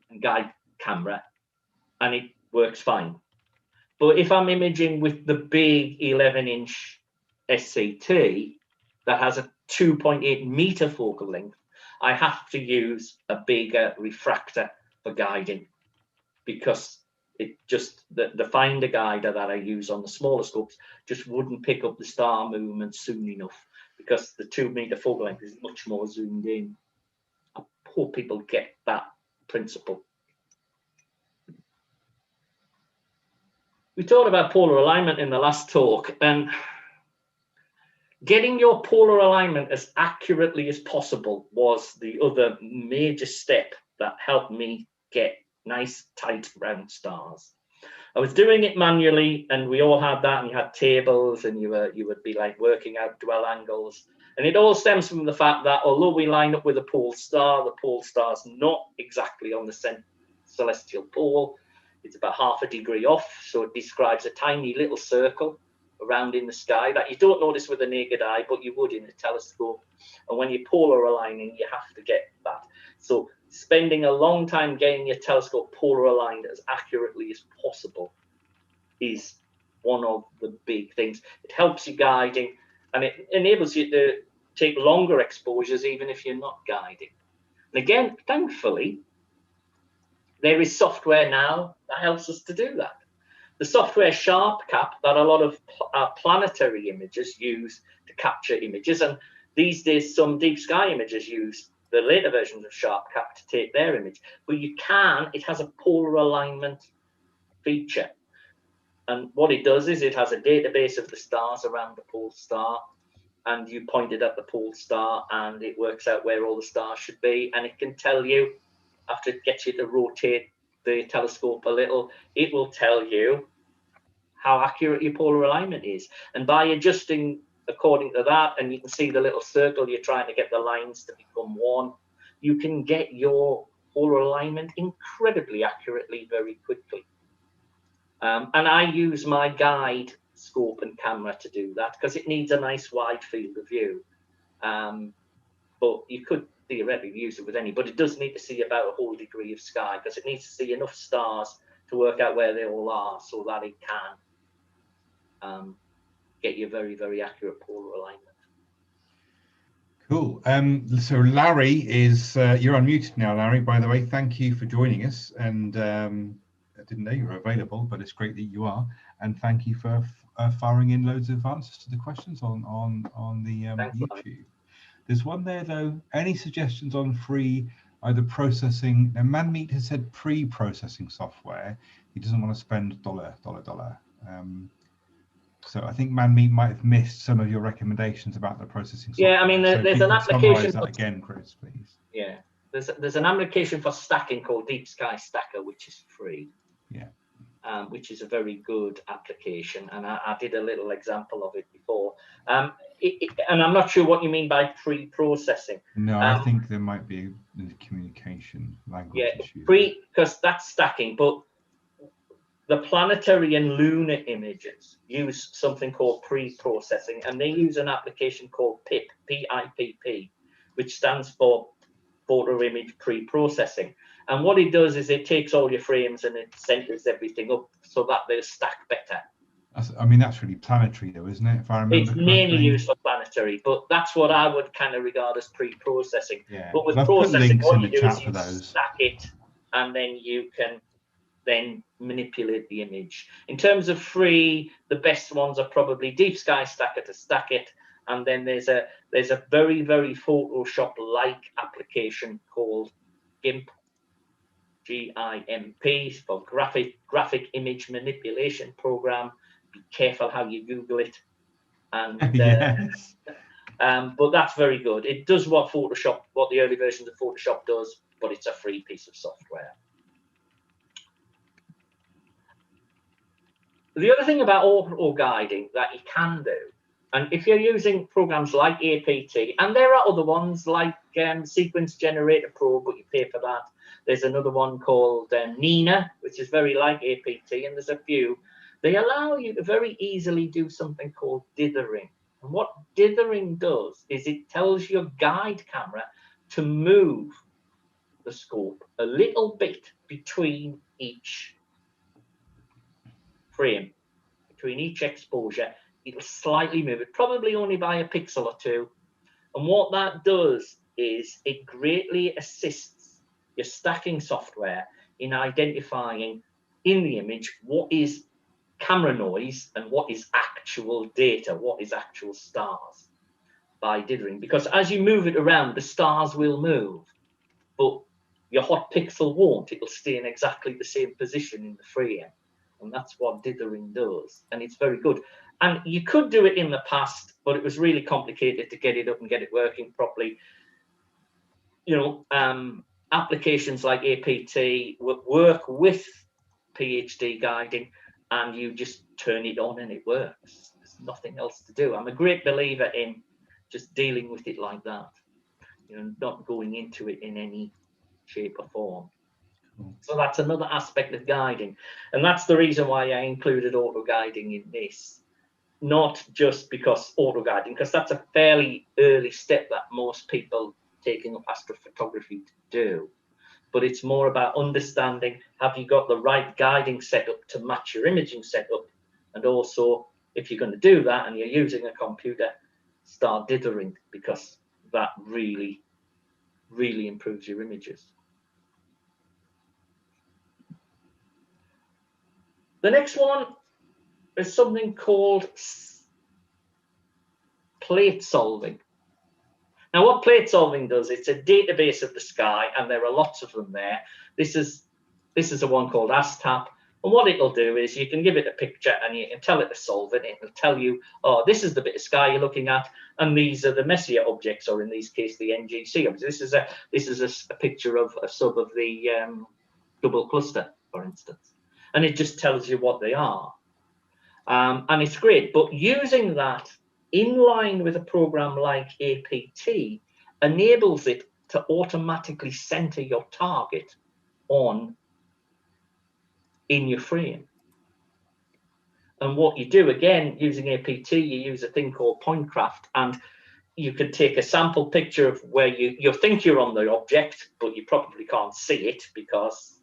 and guide camera, and it works fine. But if I'm imaging with the big 11-inch SCT that has a 2.8-meter focal length, I have to use a bigger refractor for guiding, because it just, the finder guider that I use on the smaller scopes just wouldn't pick up the star movement soon enough, because the 2-meter focal length is much more zoomed in. I hope people get that principle. We talked about polar alignment in the last talk, and getting your polar alignment as accurately as possible was the other major step that helped me get nice tight round stars. I was doing it manually, and we all had that, and you had tables, and you would be like working out dwell angles, and it all stems from the fact that although we line up with a pole star, the pole star's not exactly on the celestial pole. It's about half a degree off, so it describes a tiny little circle around in the sky that you don't notice with the naked eye, but you would in a telescope. And when you're polar aligning, you have to get that. So spending a long time getting your telescope polar aligned as accurately as possible is one of the big things. It helps you guiding, and it enables you to take longer exposures even if you're not guiding. And again, thankfully, there is software now that helps us to do that. The software SharpCap that a lot of planetary imagers use to capture images, and these days some deep sky imagers use the later versions of SharpCap to take their image. But it has a polar alignment feature. And what it does is it has a database of the stars around the pole star, and you point it at the pole star and it works out where all the stars should be, and it can tell you, after it gets you to rotate the telescope a little, it will tell you how accurate your polar alignment is. And by adjusting according to that, and you can see the little circle you're trying to get the lines to become one, you can get your polar alignment incredibly accurately very quickly. And I use my guide scope and camera to do that because it needs a nice wide field of view. But you could theoretically use it with any, but it does need to see about a whole degree of sky because it needs to see enough stars to work out where they all are so that it can get you very, very accurate polar alignment. Cool. So Larry is, you're unmuted now, Larry, by the way. Thank you for joining us. And I didn't know you were available, but it's great that you are. And thank you for firing in loads of answers to the questions on the YouTube. Larry. There's one there though. Any suggestions on free either processing? Now Manmeet has said pre-processing software. He doesn't want to spend $. So I think Manmeet might have missed some of your recommendations about the processing software. Yeah, I mean, there's an application for that again, Chris, please. Yeah, there's an application for stacking called Deep Sky Stacker, which is free. Yeah. Which is a very good application, and I did a little example of it before. And I'm not sure what you mean by pre-processing. No, I think there might be a communication language issue. Because that's stacking, but the planetary and lunar images use something called pre-processing, and they use an application called PIP, P-I-P-P, which stands for photo image pre-processing. And what it does is it takes all your frames and it centers everything up so that they'll stack better. I mean, that's really planetary though, isn't it? If I remember It's correctly. mainly used for planetary, but that's what I would kind of regard as pre-processing. Yeah. But with I've put processing, links what in you the do chat is for you those. stack it, and then you can then manipulate the image. In terms of free, the best ones are probably Deep Sky Stacker to stack it, and then there's a very, very Photoshop-like application called GIMP, G-I-M-P, for graphic image manipulation program. Be careful how you Google it. And Yes. but that's very good. It does what the early versions of Photoshop does, but it's a free piece of software. The other thing about auto guiding that you can do, and if you're using programs like APT, and there are other ones like Sequence Generator Pro, but you pay for that. There's another one called Nina, which is very like APT, and there's a few. They allow you to very easily do something called dithering. And what dithering does is it tells your guide camera to move the scope a little bit between each frame, between each exposure. It'll slightly move it, probably only by a pixel or two. And what that does is it greatly assists your stacking software in identifying in the image what is camera noise and what is actual data, what is actual stars, by dithering. Because as you move it around, the stars will move, but your hot pixel won't. It'll stay in exactly the same position in the frame. And that's what dithering does. And it's very good. And you could do it in the past, but it was really complicated to get it up and get it working properly. You know, applications like APT work with PhD guiding, and you just turn it on and it works. There's nothing else to do. I'm a great believer in just dealing with it like that, you know, not going into it in any shape or form. So that's another aspect of guiding, and that's the reason why I included auto guiding in this. Not just because auto guiding, because that's a fairly early step that most people taking up astrophotography to do, but it's more about understanding, have you got the right guiding setup to match your imaging setup, and also if you're going to do that and you're using a computer, start dithering, because that really improves your images. The next one is something called plate solving. Now, what plate solving does, it's a database of the sky, and there are lots of them there. This is a one called ASTAP, and what it'll do is you can give it a picture and you can tell it to solve it. It'll tell you, oh, this is the bit of sky you're looking at, and these are the messier objects, or in this case, the NGC objects. This is a picture of a sub of the double cluster, for instance, and it just tells you what they are. And it's great, but using that in line with a program like APT enables it to automatically center your target in your frame. And what you do, again, using APT, you use a thing called point craft, and you could take a sample picture of where you think you're on the object, but you probably can't see it because,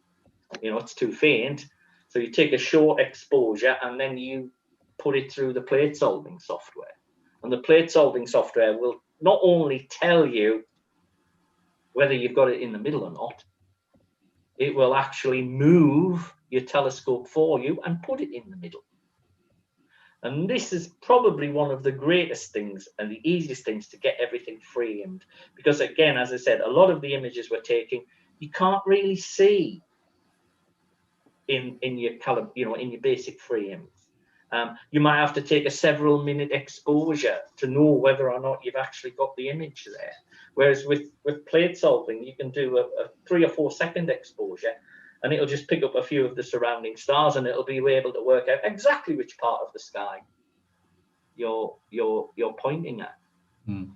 you know, it's too faint. So you take a short exposure and then you put it through the plate solving software. And the plate solving software will not only tell you whether you've got it in the middle or not, it will actually move your telescope for you and put it in the middle. And this is probably one of the greatest things and the easiest things to get everything framed. Because again, as I said, a lot of the images we're taking, you can't really see in your color, you know, in your basic frames. You might have to take a several minute exposure to know whether or not you've actually got the image there. Whereas with plate solving, you can do a 3 or 4 second exposure, and it'll just pick up a few of the surrounding stars, and it'll be able to work out exactly which part of the sky you're pointing at. And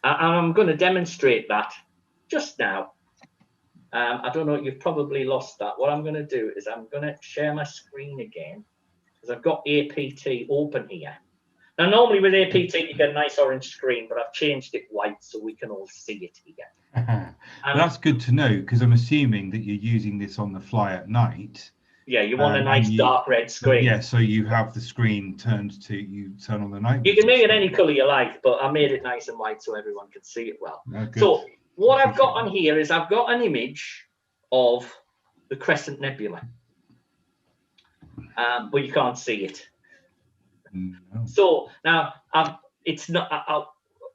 I'm going to demonstrate that just now. I don't know, you've probably lost that. What I'm going to do is I'm going to share my screen again, because I've got APT open here. Now, normally with APT, you get a nice orange screen, but I've changed it white so we can all see it here. Well, that's good to know, because I'm assuming that you're using this on the fly at night. Yeah, you want a nice dark red screen. Yeah, so you have the screen turned to, you turn on the night. You can make it any color you like, but I made it nice and white so everyone can see it well. Oh, so what I've got on here is I've got an image of the Crescent Nebula, but you can't see it. No. So now it's not.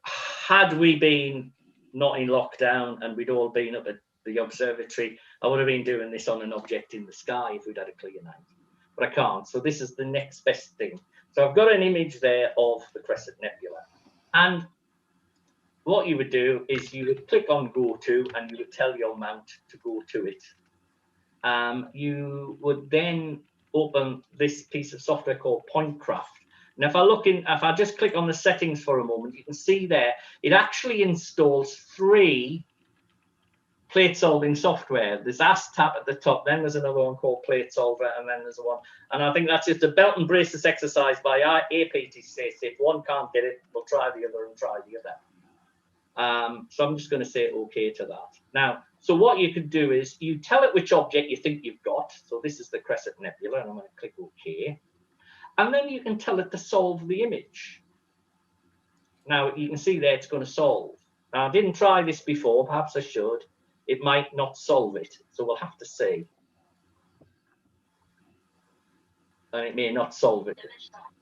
Had we been not in lockdown and we'd all been up at the observatory, I would have been doing this on an object in the sky if we'd had a clear night, but I can't. So this is the next best thing. So I've got an image there of the Crescent Nebula, and what you would do is you would click on Go To, and you would tell your mount to go to it. You would then open this piece of software called PointCraft. And if I just click on the settings for a moment, you can see there it actually installs 3 plate solving software. There's ASTAP at the top, then there's another one called Plate Solver, and then there's one. And I think that's just a belt and braces exercise by APT says if one can't get it, we'll try the other and try the other. So I'm just going to say OK to that. Now, so what you could do is you tell it which object you think you've got. So this is the Crescent Nebula, and I'm going to click OK. And then you can tell it to solve the image. Now, you can see there it's going to solve. Now, I didn't try this before. Perhaps I should. It might not solve it. So we'll have to see. And it may not solve it.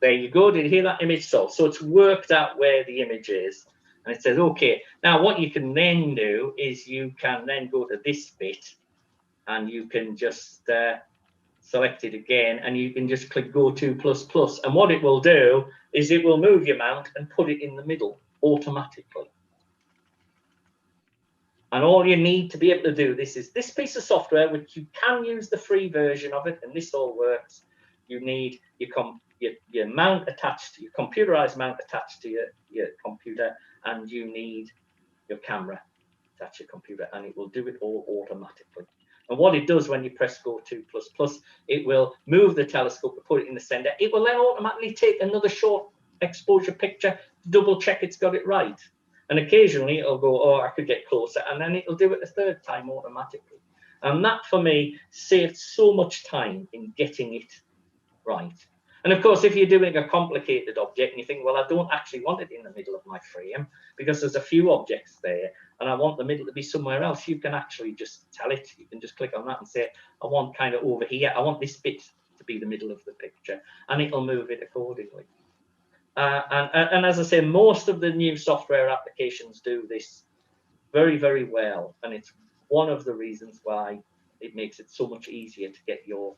There you go. Did you hear that image solve? So it's worked out where the image is. And it says, OK. Now, what you can then do is you can then go to this bit. And you can just select it again. And you can just click Go To ++. And what it will do is it will move your mount and put it in the middle automatically. And all you need to be able to do this is this piece of software, which you can use the free version of it, and this all works. You need your mount attached, your computerized mount attached to your computer, and you need your camera attached to your computer, and it will do it all automatically. And what it does when you press Go To ++, it will move the telescope and put it in the center. It will then automatically take another short exposure picture to double check it's got it right. And occasionally it'll go, oh, I could get closer, and then it'll do it a 3rd time automatically. And that, for me, saved so much time in getting it right. And of course, if you're doing a complicated object and you think, well, I don't actually want it in the middle of my frame because there's a few objects there and I want the middle to be somewhere else, you can actually just tell it. You can just click on that and say, I want kind of over here, I want this bit to be the middle of the picture, and it'll move it accordingly. And as I say, most of the new software applications do this very, very well. And it's one of the reasons why it makes it so much easier to get your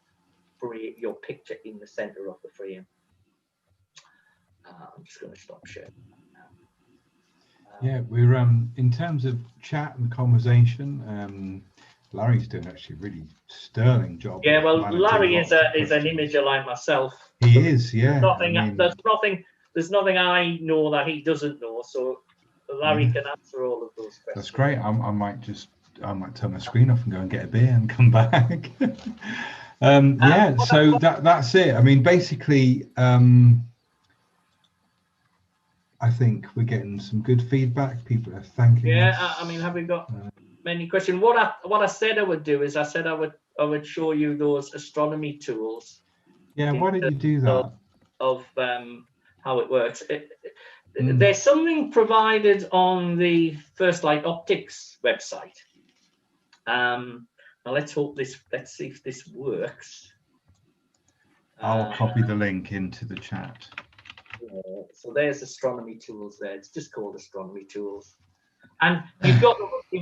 picture in the center of the frame. I'm just going to stop sharing now. Yeah, we're in terms of chat and conversation, Larry's doing actually a really sterling job. Yeah, well, Larry is an imager like myself. He is, yeah. There's nothing I know that he doesn't know, so Larry can answer all of those questions. That's great. I might turn my screen off and go and get a beer and come back. Yeah, so that's it. I mean, basically, I think we're getting some good feedback. People are thanking us. Yeah, I mean, have we got many questions? What I said I would do is I said I would show you those astronomy tools. Yeah, why did you do that? Of how it works. There's something provided on the First Light Optics website. Now let's see if this works. I'll copy the link into the chat. So there's astronomy tools there. It's just called astronomy tools. And you've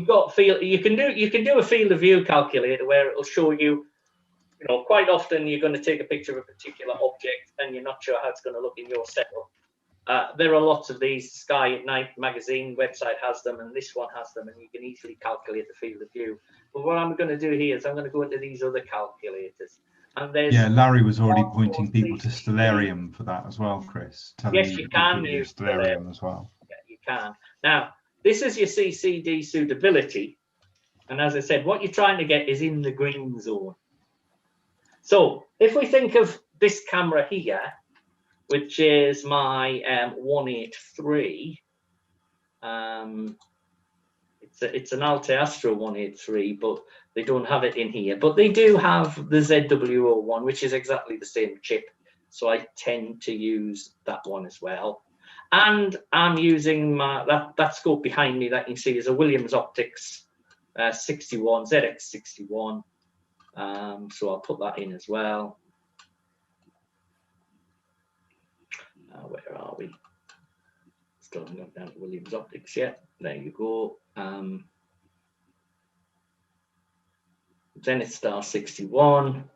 got field. You can do a field of view calculator where it'll show you. You know, quite often you're going to take a picture of a particular object and you're not sure how it's going to look in your setup. There are lots of these. Sky at Night magazine website has them, and this one has them, and you can easily calculate the field of view. But what I'm going to do here is I'm going to go into these other calculators. And there's Larry was already pointing people to Stellarium for that as well, Chris. Yes, you can use Stellarium as well. Yeah, you can. Now, this is your CCD suitability. And as I said, what you're trying to get is in the green zone. So if we think of this camera here, which is my 183, it's an Alta Astro 183, but they don't have it in here. But they do have the ZW01, which is exactly the same chip. So I tend to use that one as well. And I'm using that scope behind me that you can see is a Williams Optics 61, ZX61. So I'll put that in as well. Where are we? Still haven't got down to Williams Optics yet. There you go. Zenith Star 61.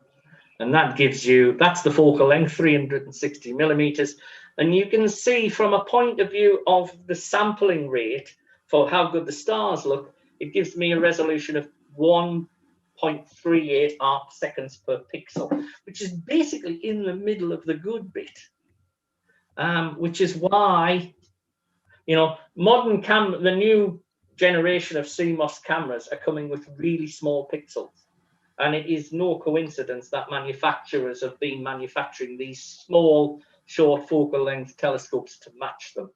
And that gives you, that's the focal length, 360 millimeters. And you can see from a point of view of the sampling rate for how good the stars look, it gives me a resolution of 1.38 arc seconds per pixel, which is basically in the middle of the good bit. Which is why, you know, the new generation of CMOS cameras are coming with really small pixels. And it is no coincidence that manufacturers have been manufacturing these small, short focal length telescopes to match them.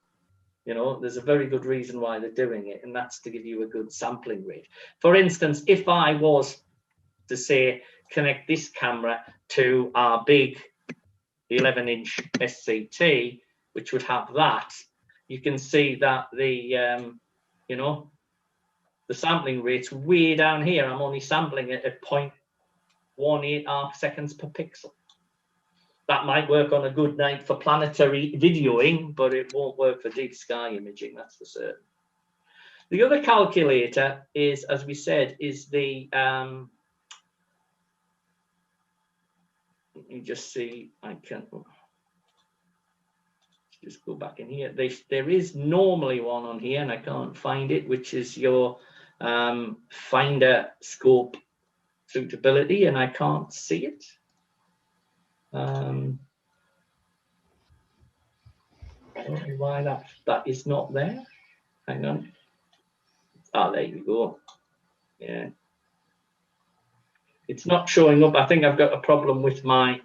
You know, there's a very good reason why they're doing it, and that's to give you a good sampling rate. For instance, if I was to say, connect this camera to our big 11-inch SCT, which would have that, you can see that the, you know, the sampling rate's way down here. I'm only sampling it at 0.18 arc seconds per pixel. That might work on a good night for planetary videoing, but it won't work for deep sky imaging, that's for certain. The other calculator is, as we said, is the, let me just see, I can just go back in here. There is normally one on here, and I can't find it, which is your finder scope suitability, and I can't see it. I don't know why that is not there. Hang on. Ah, there you go. Yeah. It's not showing up. I think I've got a problem with my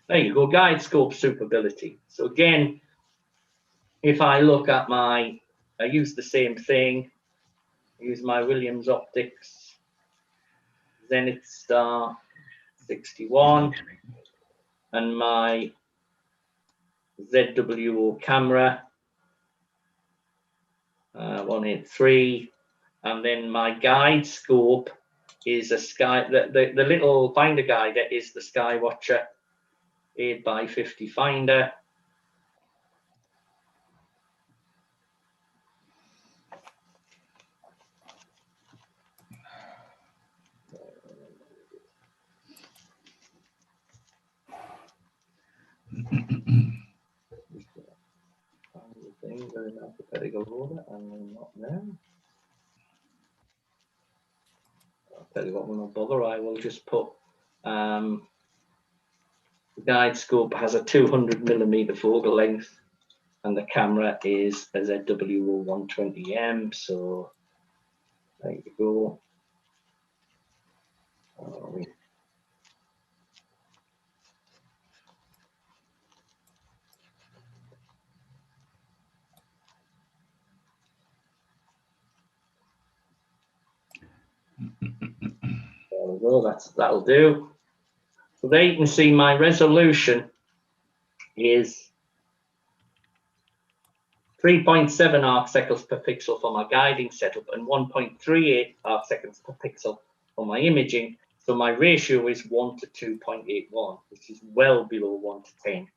there you go, guide scope suitability. So again, if I look at I use the same thing. I use my Williams Optics Zenith Star 61 and my ZWO camera 183, and then my guide scope is a the little finder guide that is the Skywatcher 8x50 finder. And not there. I'll tell you what, we'll not bother. I will just put the guide scope has a 200 millimeter focal length, and the camera is a ZWO 120M. So there you go. There we go. That'll do. So there you can see my resolution is 3.7 arc seconds per pixel for my guiding setup and 1.38 arc seconds per pixel for my imaging. So my ratio is 1 to 2.81, which is well below 1 to 10.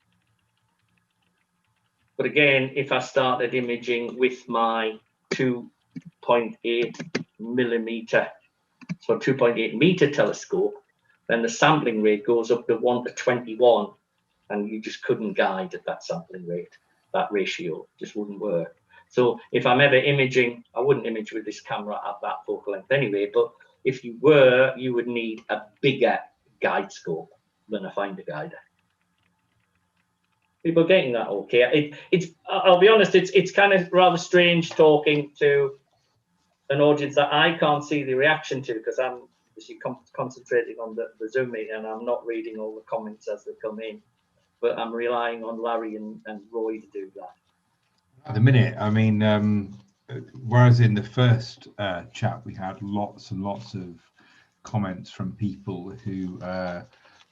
But again, if I started imaging with my 2.8 millimeter, so 2.8 meter telescope, then the sampling rate goes up to 1 to 21, and you just couldn't guide at that sampling rate. That ratio just wouldn't work. So if I'm ever imaging, I wouldn't image with this camera at that focal length anyway, but if you were, you would need a bigger guide scope than a finder guider. People getting that okay? I'll be honest, it's kind of rather strange talking to an audience that I can't see the reaction to, because I'm actually concentrating on the Zoom meeting, and I'm not reading all the comments as they come in, but I'm relying on Larry and Roy to do that. At the minute, I mean, whereas in the first chat we had lots and lots of comments from people who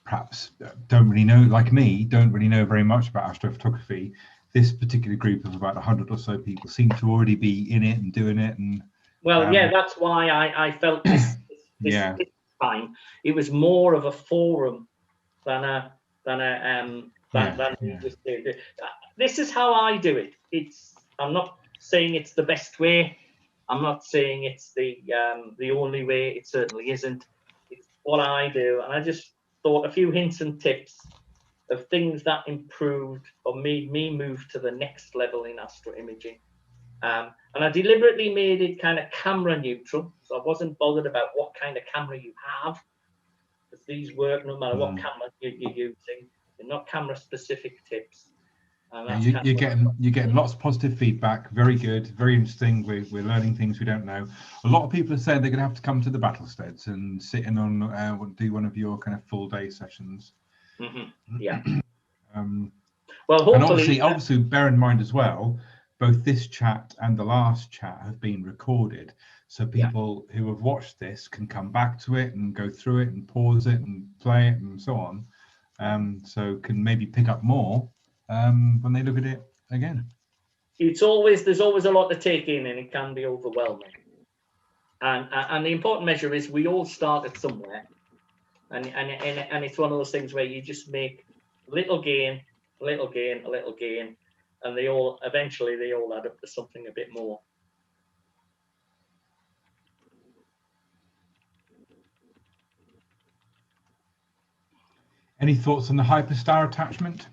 perhaps don't really know, like me, don't really know very much about astrophotography. This particular group of about 100 or so people seem to already be in it and doing it. And well, yeah, that's why I felt this yeah, this time it was more of a forum than a just do. This is how I do it. I'm not saying it's the best way. I'm not saying it's the only way. It certainly isn't. It's what I do, and I just thought a few hints and tips of things that improved or made me move to the next level in astro imaging. And I deliberately made it kind of camera neutral, so I wasn't bothered about what kind of camera you have, because these work no matter what camera you're using. They're not camera specific tips. And you're getting lots of positive feedback. Very good, very interesting. We're learning things we don't know. A lot of people have said they're going to have to come to the Battlesteads and sit in on do one of your kind of full day sessions. Yeah. Well, hopefully, and obviously, bear in mind as well, both this chat and the last chat have been recorded, so people who have watched this can come back to it and go through it and pause it and play it and so on. So can maybe pick up more when they look at it again. There's always a lot to take in, and it can be overwhelming. And the important measure is we all start at somewhere, and it's one of those things where you just make little gain, a little gain, a little gain, and they all eventually add up to something a bit more. Any thoughts on the hyperstar attachment?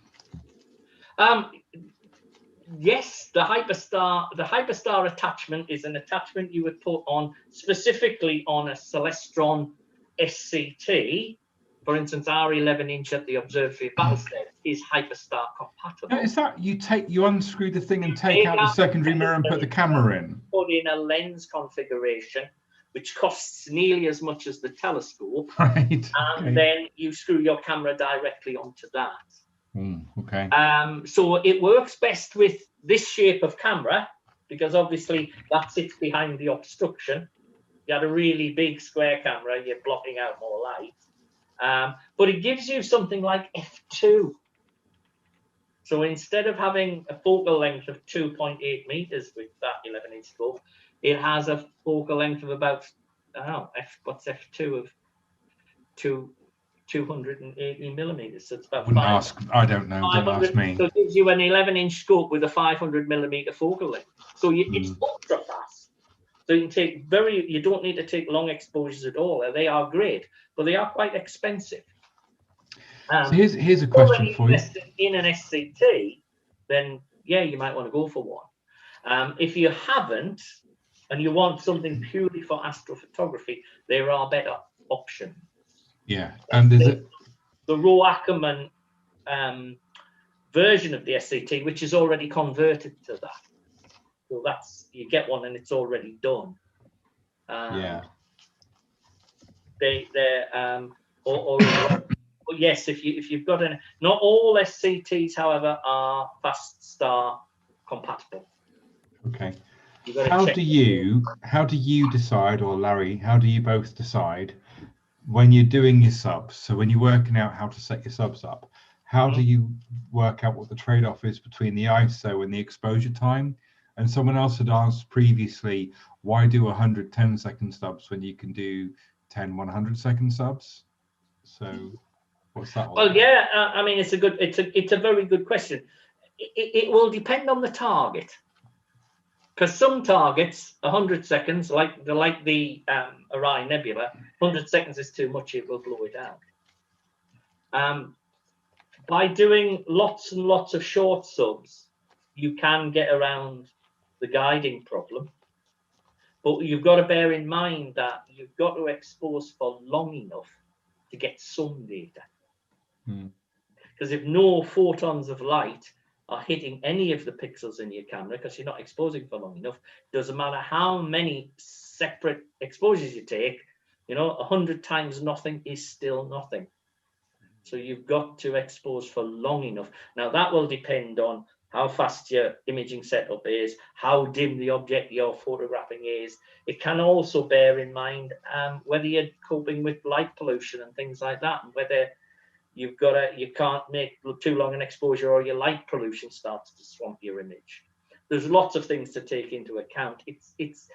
Yes, the hyperstar attachment is an attachment you would put on specifically on a Celestron SCT. For instance, our 11-inch at the Observatory of Battlesteads is hyperstar compatible. Now, is that you unscrew the thing and take out the secondary mirror and put the camera in? Put in a lens configuration, which costs nearly as much as the telescope, right? And then you screw your camera directly onto that. Okay. So it works best with this shape of camera, because obviously that sits behind the obstruction. You had a really big square camera, you're blocking out more light. But it gives you something like f2. So instead of having a focal length of 2.8 meters with that 11-inch scope, it has a focal length of about, I don't know, what's f2 of 280 millimeters. So it's about I don't know. Don't ask me. So it gives you an 11-inch scope with a 500 millimeter focal length. So it's ultra fast. So you can you don't need to take long exposures at all. They are great, but they are quite expensive. So here's a question for you. In an SCT, then yeah, you might want to go for one. If you haven't, and you want something purely for astrophotography, there are better options. Yeah, and there's the Roe Ackerman version of the SCT, which is already converted to that. So you get one and it's already done. Yeah. Yes, if you've got not all SCTs, however, are fast star compatible. Okay. How do you decide, or Larry, how do you both decide when you're doing your subs? So when you're working out how to set your subs up, how do you work out what the trade-off is between the ISO and the exposure time? And someone else had asked previously, why do 110-second subs when you can do 10 100-second subs? So what's that all about? Yeah, I mean, it's a very good question. It will depend on the target, because some targets 100 seconds, like the Orion Nebula, 100 seconds is too much; it will blow it out. By doing lots and lots of short subs, you can get around the guiding problem, but you've got to bear in mind that you've got to expose for long enough to get some data. Because if no photons of light are hitting any of the pixels in your camera, because you're not exposing for long enough, doesn't matter how many separate exposures you take, you know, 100 times nothing is still nothing. So you've got to expose for long enough. Now that will depend on how fast your imaging setup is, how dim the object you're photographing is. It can also bear in mind whether you're coping with light pollution and things like that, and whether you can't make too long an exposure or your light pollution starts to swamp your image. There's lots of things to take into account. It's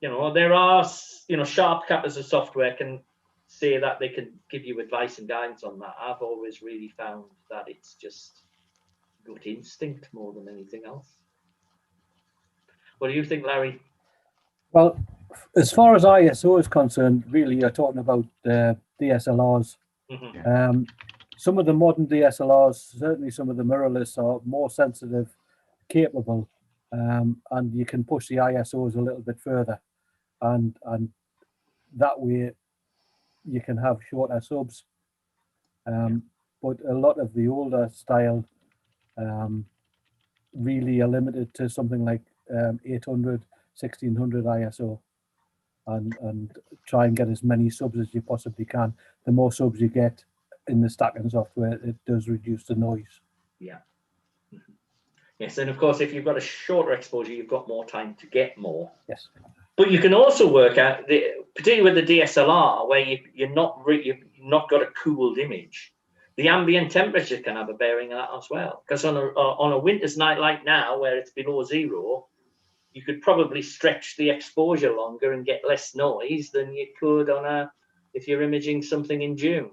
you know, there are, you know, sharp cappers of software can say that they can give you advice and guidance on that. I've always really found that it's just gut instinct more than anything else. What do you think, Larry? Well, as far as ISO is concerned, really, you're talking about DSLRs. Mm-hmm. Some of the modern DSLRs, certainly some of the mirrorless, are more sensitive, capable, and you can push the ISOs a little bit further, and that way you can have shorter subs. But a lot of the older style really are limited to something like 800, 1600 ISO, and try and get as many subs as you possibly can. The more subs you get in the stacking software, it does reduce the noise. Yeah. Mm-hmm. Yes, and of course, if you've got a shorter exposure, you've got more time to get more. Yes. But you can also work out, particularly with the DSLR, where you've not got a cooled image. The ambient temperature can have a bearing on that as well. Because on a winter's night like now, where it's below zero, you could probably stretch the exposure longer and get less noise than you could if you're imaging something in June.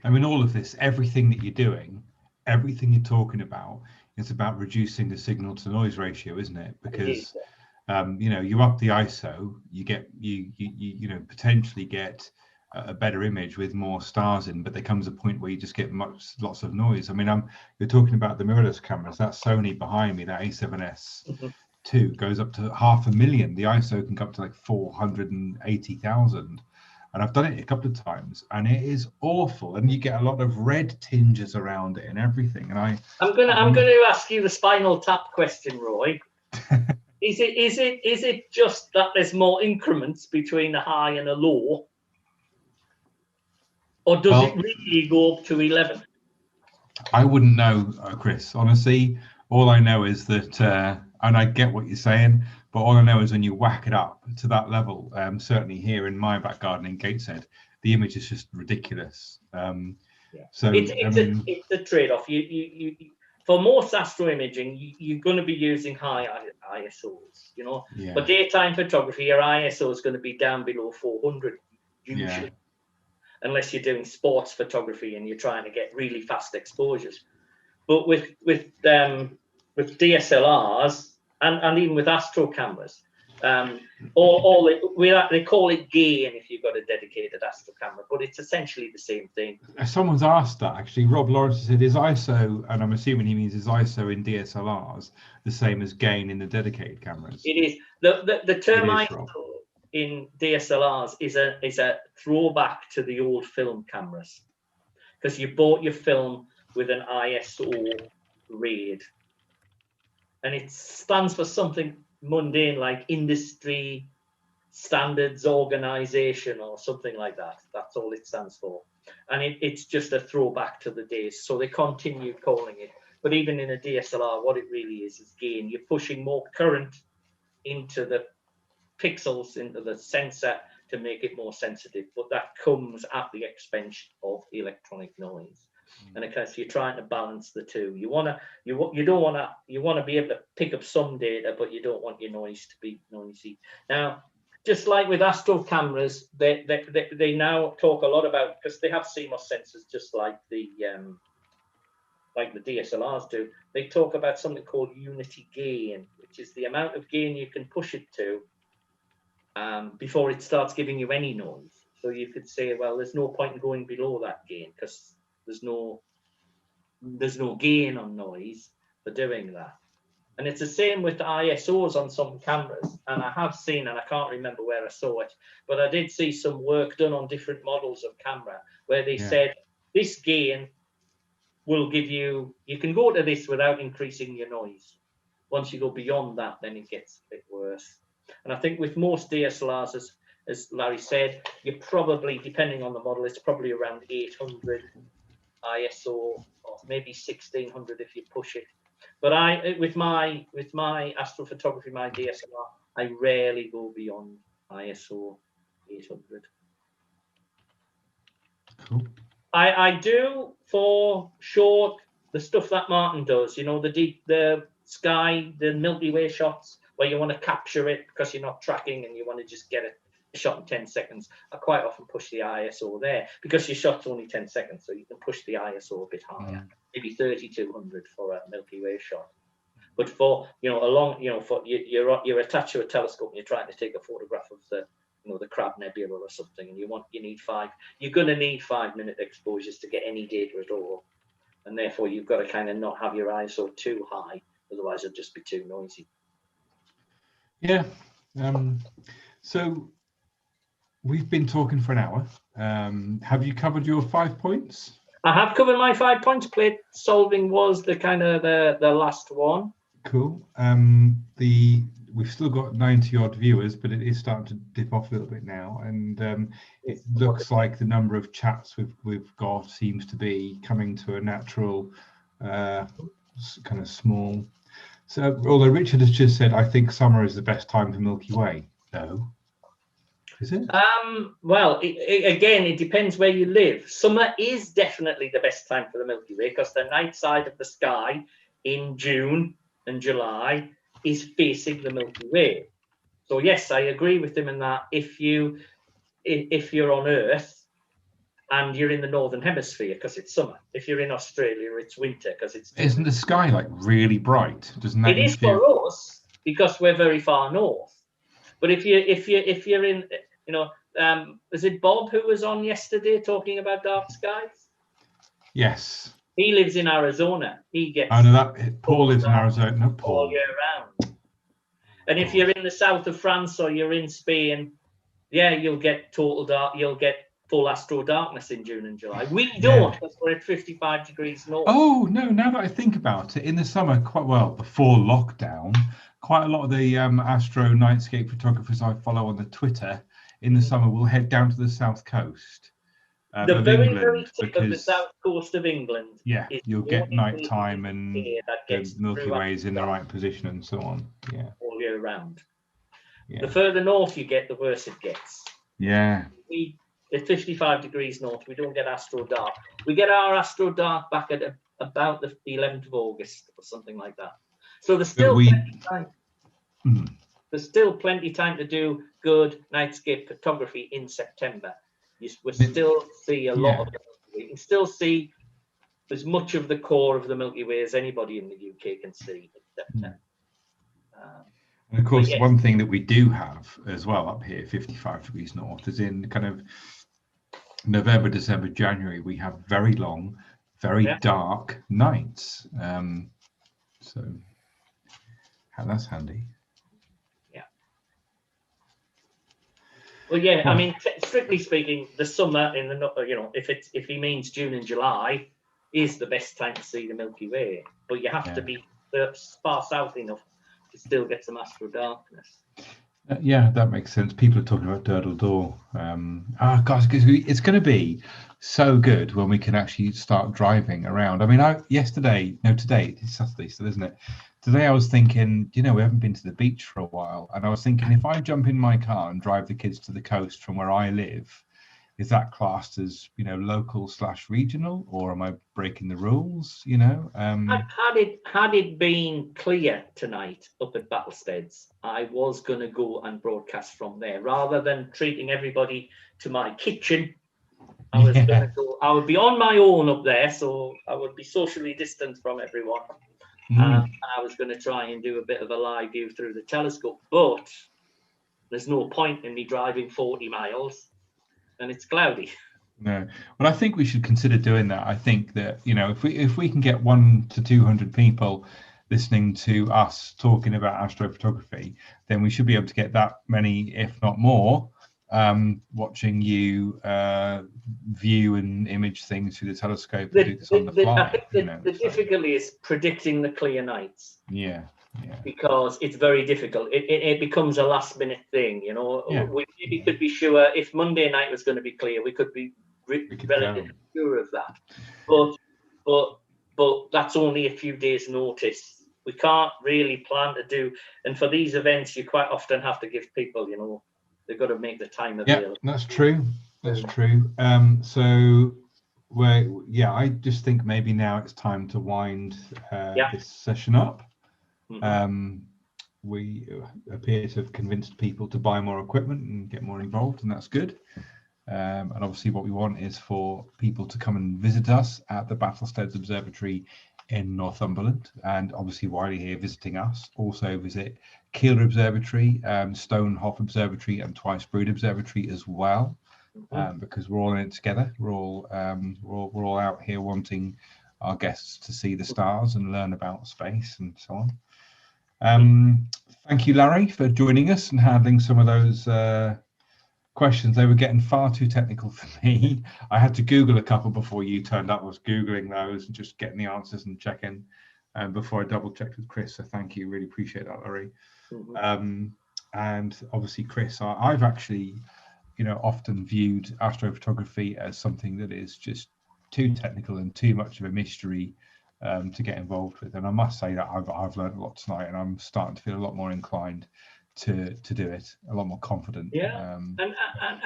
I mean, all of this, everything that you're doing, everything you're talking about, it's about reducing the signal to noise ratio, isn't it? Because you know, you up the ISO, you know, potentially get a better image with more stars in, but there comes a point where you just get lots of noise. I mean, you're talking about the mirrorless cameras. That Sony behind me, that A7S II, goes up to 500,000. The ISO can go up to like 480,000. And I've done it a couple of times, and it is awful. And you get a lot of red tinges around it and everything. And I'm gonna ask you the Spinal Tap question, Roy. Is it just that there's more increments between a high and a low, or does it really go up to 11? I wouldn't know, Chris. Honestly, all I know is that, and I get what you're saying, but all I know is when you whack it up to that level, certainly here in my back garden in Gateshead, the image is just ridiculous. So it's a trade-off. You for most astro imaging, you're going to be using high ISOs, you know. Yeah. For daytime photography, your ISO is going to be down below 400 usually, unless you're doing sports photography and you're trying to get really fast exposures. But with DSLRs and even with astro cameras, they call it gain if you've got a dedicated astro camera, but it's essentially the same thing. Someone's asked that actually. Rob Lawrence said, is ISO, and I'm assuming he means is ISO in DSLRs the same as gain in the dedicated cameras? It is. The term ISO in DSLRs is a throwback to the old film cameras, because you bought your film with an ISO grade, and it stands for something mundane like Industry Standards Organization or something like that. That's all it stands for, and it's just a throwback to the days, so they continue calling it. But even in a DSLR, what it really is gain. You're pushing more current into the pixels, into the sensor, to make it more sensitive, but that comes at the expense of electronic noise. And of course, you're trying to balance the two. You want to be able to pick up some data, but you don't want your noise to be noisy. Now, just like with astro cameras, they now talk a lot about, because they have CMOS sensors, just like the DSLRs do. They talk about something called unity gain, which is the amount of gain you can push it to before it starts giving you any noise. So you could say, well, there's no point in going below that gain, because there's no gain on noise for doing that. And it's the same with the ISOs on some cameras. And I have seen, and I can't remember where I saw it, but I did see some work done on different models of camera where they said this gain will give you can go to this without increasing your noise. once you go beyond that, then it gets a bit worse. And I think with most DSLRs, as Larry said, you're probably, depending on the model, it's probably around 800 ISO, or maybe 1600 if you push it. But with my astrophotography, my DSLR, I rarely go beyond ISO 800. Cool. I do for short, the stuff that Martin does, you know, the sky, the Milky Way shots where you want to capture it because you're not tracking and you want to just get a shot in 10 seconds. I quite often push the ISO there because your shot's only 10 seconds, so you can push the ISO a bit higher, maybe 3200 for a Milky Way shot. But for, you know, for you're attached to a telescope and you're trying to take a photograph of the, you know, the Crab Nebula or something, and you're going to need 5-minute exposures to get any data at all, and therefore you've got to kind of not have your ISO too high, otherwise it'll just be too noisy. Yeah. So we've been talking for an hour. Have you covered your 5 points? I have covered my 5 points. Plate solving was the kind of the last one. Cool. We've still got 90 odd viewers, but it is starting to dip off a little bit now, and it looks like the number of chats we've got seems to be coming to a natural kind of small. So although Richard has just said, I think summer is the best time for Milky Way. No, is it? Well, again, it depends where you live. Summer is definitely the best time for the Milky Way because the night side of the sky in June and July is facing the Milky Way. So yes, I agree with him in that if you're on Earth and you're in the northern hemisphere because it's summer. If you're in Australia, it's winter because it's June. Isn't the sky like really bright? Doesn't that? It is for us because we're very far north. But if you're in, you know, was it Bob who was on yesterday talking about dark skies? Yes. He lives in Arizona. He gets. I know that Paul lives in Arizona. No, Paul. All year round. And if you're in the south of France or you're in Spain, yeah, you'll get total dark. You'll get full astro darkness in June and July. We don't, because we're at 55 degrees north. Oh no! Now that I think about it, in the summer, quite well before lockdown, quite a lot of the astro nightscape photographers I follow on the Twitter in the summer will head down to the south coast. The very tip of the south coast of England. Yeah, you'll get nighttime and the Milky Way is in the right position and so on. Yeah, all year round. Yeah. The further north you get, the worse it gets. Yeah. At 55 degrees north, we don't get astro dark. We get our astro dark back at about the 11th of August or something like that. So there's still plenty of time. There's still plenty of time to do good nightscape photography in September. We still see a lot of the Milky Way. You can still see as much of the core of the Milky Way as anybody in the UK can see in September. And of course, one thing that we do have as well up here, 55 degrees north, is in kind of November, December, January, we have very long, very dark nights. So that's handy. Well, yeah, I mean, strictly speaking, the summer in the, you know, if he means June and July, is the best time to see the Milky Way. But you have to be far south enough to still get some astro darkness. Yeah, that makes sense. People are talking about Durdle Door. Gosh, it's going to be so good when we can actually start driving around. I mean, today, it's Saturday still, isn't it? Today I was thinking, you know, we haven't been to the beach for a while. And I was thinking, if I jump in my car and drive the kids to the coast from where I live, is that classed as, you know, local / regional, or am I breaking the rules, you know? Had it been clear tonight up at Battlesteads, I was going to go and broadcast from there rather than treating everybody to my kitchen. I was going to go, I would be on my own up there, so I would be socially distant from everyone. And I was going to try and do a bit of a live view through the telescope, but there's no point in me driving 40 miles and it's cloudy. No, well, I think we should consider doing that. I think that, you know, if we can get 100 to 200 people listening to us talking about astrophotography, then we should be able to get that many, if not more, watching you view and image things through the telescope and do this on the fly. I think the difficulty is predicting the clear nights. Yeah. because it's very difficult. It becomes a last minute thing, you know. We maybe could be sure if Monday night was going to be clear, we could be relatively sure of that. But that's only a few days' notice. We can't really plan to do. And for these events, you quite often have to give people, you know, they've got to make the time available. Yeah, that's true. That's true. So, I just think maybe now it's time to wind this session up. We appear to have convinced people to buy more equipment and get more involved, and that's good. And obviously what we want is for people to come and visit us at the Battlesteads Observatory in Northumberland, and obviously while you're here visiting us, also visit Keeler Observatory, Stonehoff Observatory and Twice Brood Observatory as well, because we're all in it together. We're all out here wanting our guests to see the stars and learn about space and so on. Thank you, Larry, for joining us and handling some of those questions. They were getting far too technical for me. I had to Google a couple before you turned up. I was Googling those and just getting the answers and checking before I double checked with Chris. So thank you. Really appreciate that, Larry. And obviously, Chris, I've actually, often viewed astrophotography as something that is just too technical and too much of a mystery to get involved with. And I must say that I've learned a lot tonight, and I'm starting to feel a lot more inclined to do it, a lot more confident. And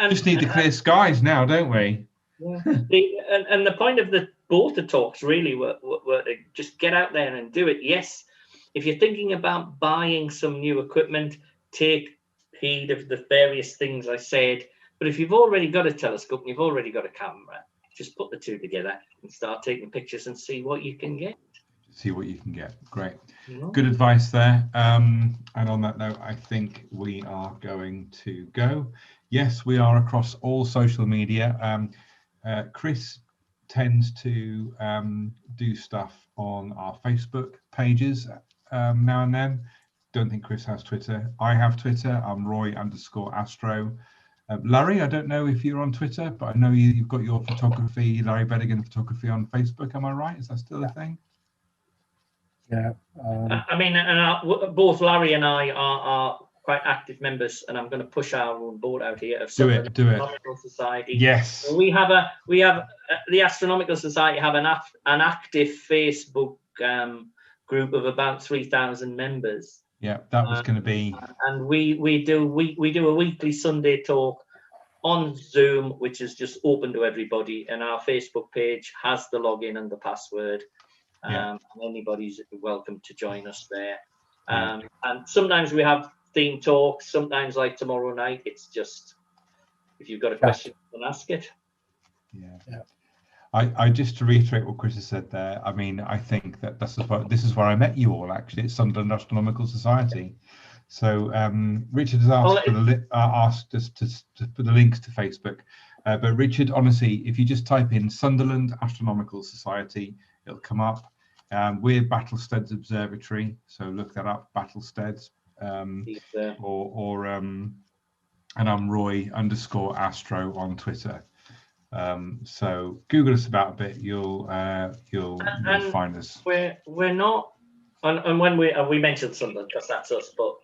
just need the clear skies now, don't we? And the point of both the talks really were to just get out there and do it. Yes, if you're thinking about buying some new equipment, take heed of the various things I said. But if you've already got a telescope and you've already got a camera, just put the two together and start taking pictures and see what you can get. Great. Good advice there. And on that note, I think we are going to go. Yes, we are across all social media. Chris tends to do stuff on our Facebook pages now and then. Don't think Chris has Twitter. I have Twitter. I'm Roy_Astro. Larry, I don't know if you're on Twitter, but I know you've got your photography, Larry Bedigan Photography on Facebook. Am I right? Is that still a thing? Yeah. I mean, both Larry and I are quite active members, and I'm going to push our own board out here of do it. Astronomical Society. Yes. We have the Astronomical Society have an active Facebook group of about 3,000 members. Yeah, that was going to be. And we do a weekly Sunday talk on Zoom, which is just open to everybody, and our Facebook page has the login and the password. And anybody's welcome to join us there. And sometimes we have theme talks. Sometimes, like tomorrow night, it's just if you've got a question, you can ask it. Yeah. I just to reiterate what Chris has said there. I mean, I think that this is where I met you all. Actually, it's Sunderland Astronomical Society. So Richard has asked us to put the links to Facebook. But Richard, honestly, if you just type in Sunderland Astronomical Society, it'll come up. We're Battlesteads Observatory, so look that up, Battlesteads. And I'm Roy_Astro on Twitter. So Google us about a bit. You'll find us. We're not, and when we mentioned Sunderland because that's us, but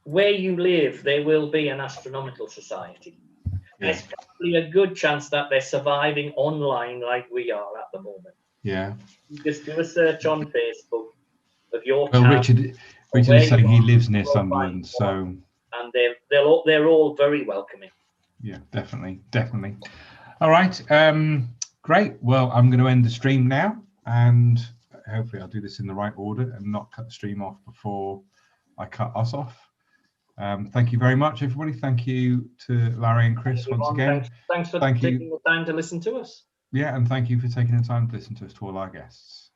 where you live, there will be an astronomical society. Yeah. There's probably a good chance that they're surviving online like we are at the moment. Yeah. You just do a search on Facebook of your town. Well, Richard is saying he lives near Sunderland, so. And they're all very welcoming. Yeah, definitely. All right. Great. Well, I'm going to end the stream now, and hopefully I'll do this in the right order and not cut the stream off before I cut us off. Thank you very much, everybody. Thank you to Larry and Chris once again. Thanks for taking the time to listen to us. Yeah, and thank you for taking the time to listen to us, to all our guests.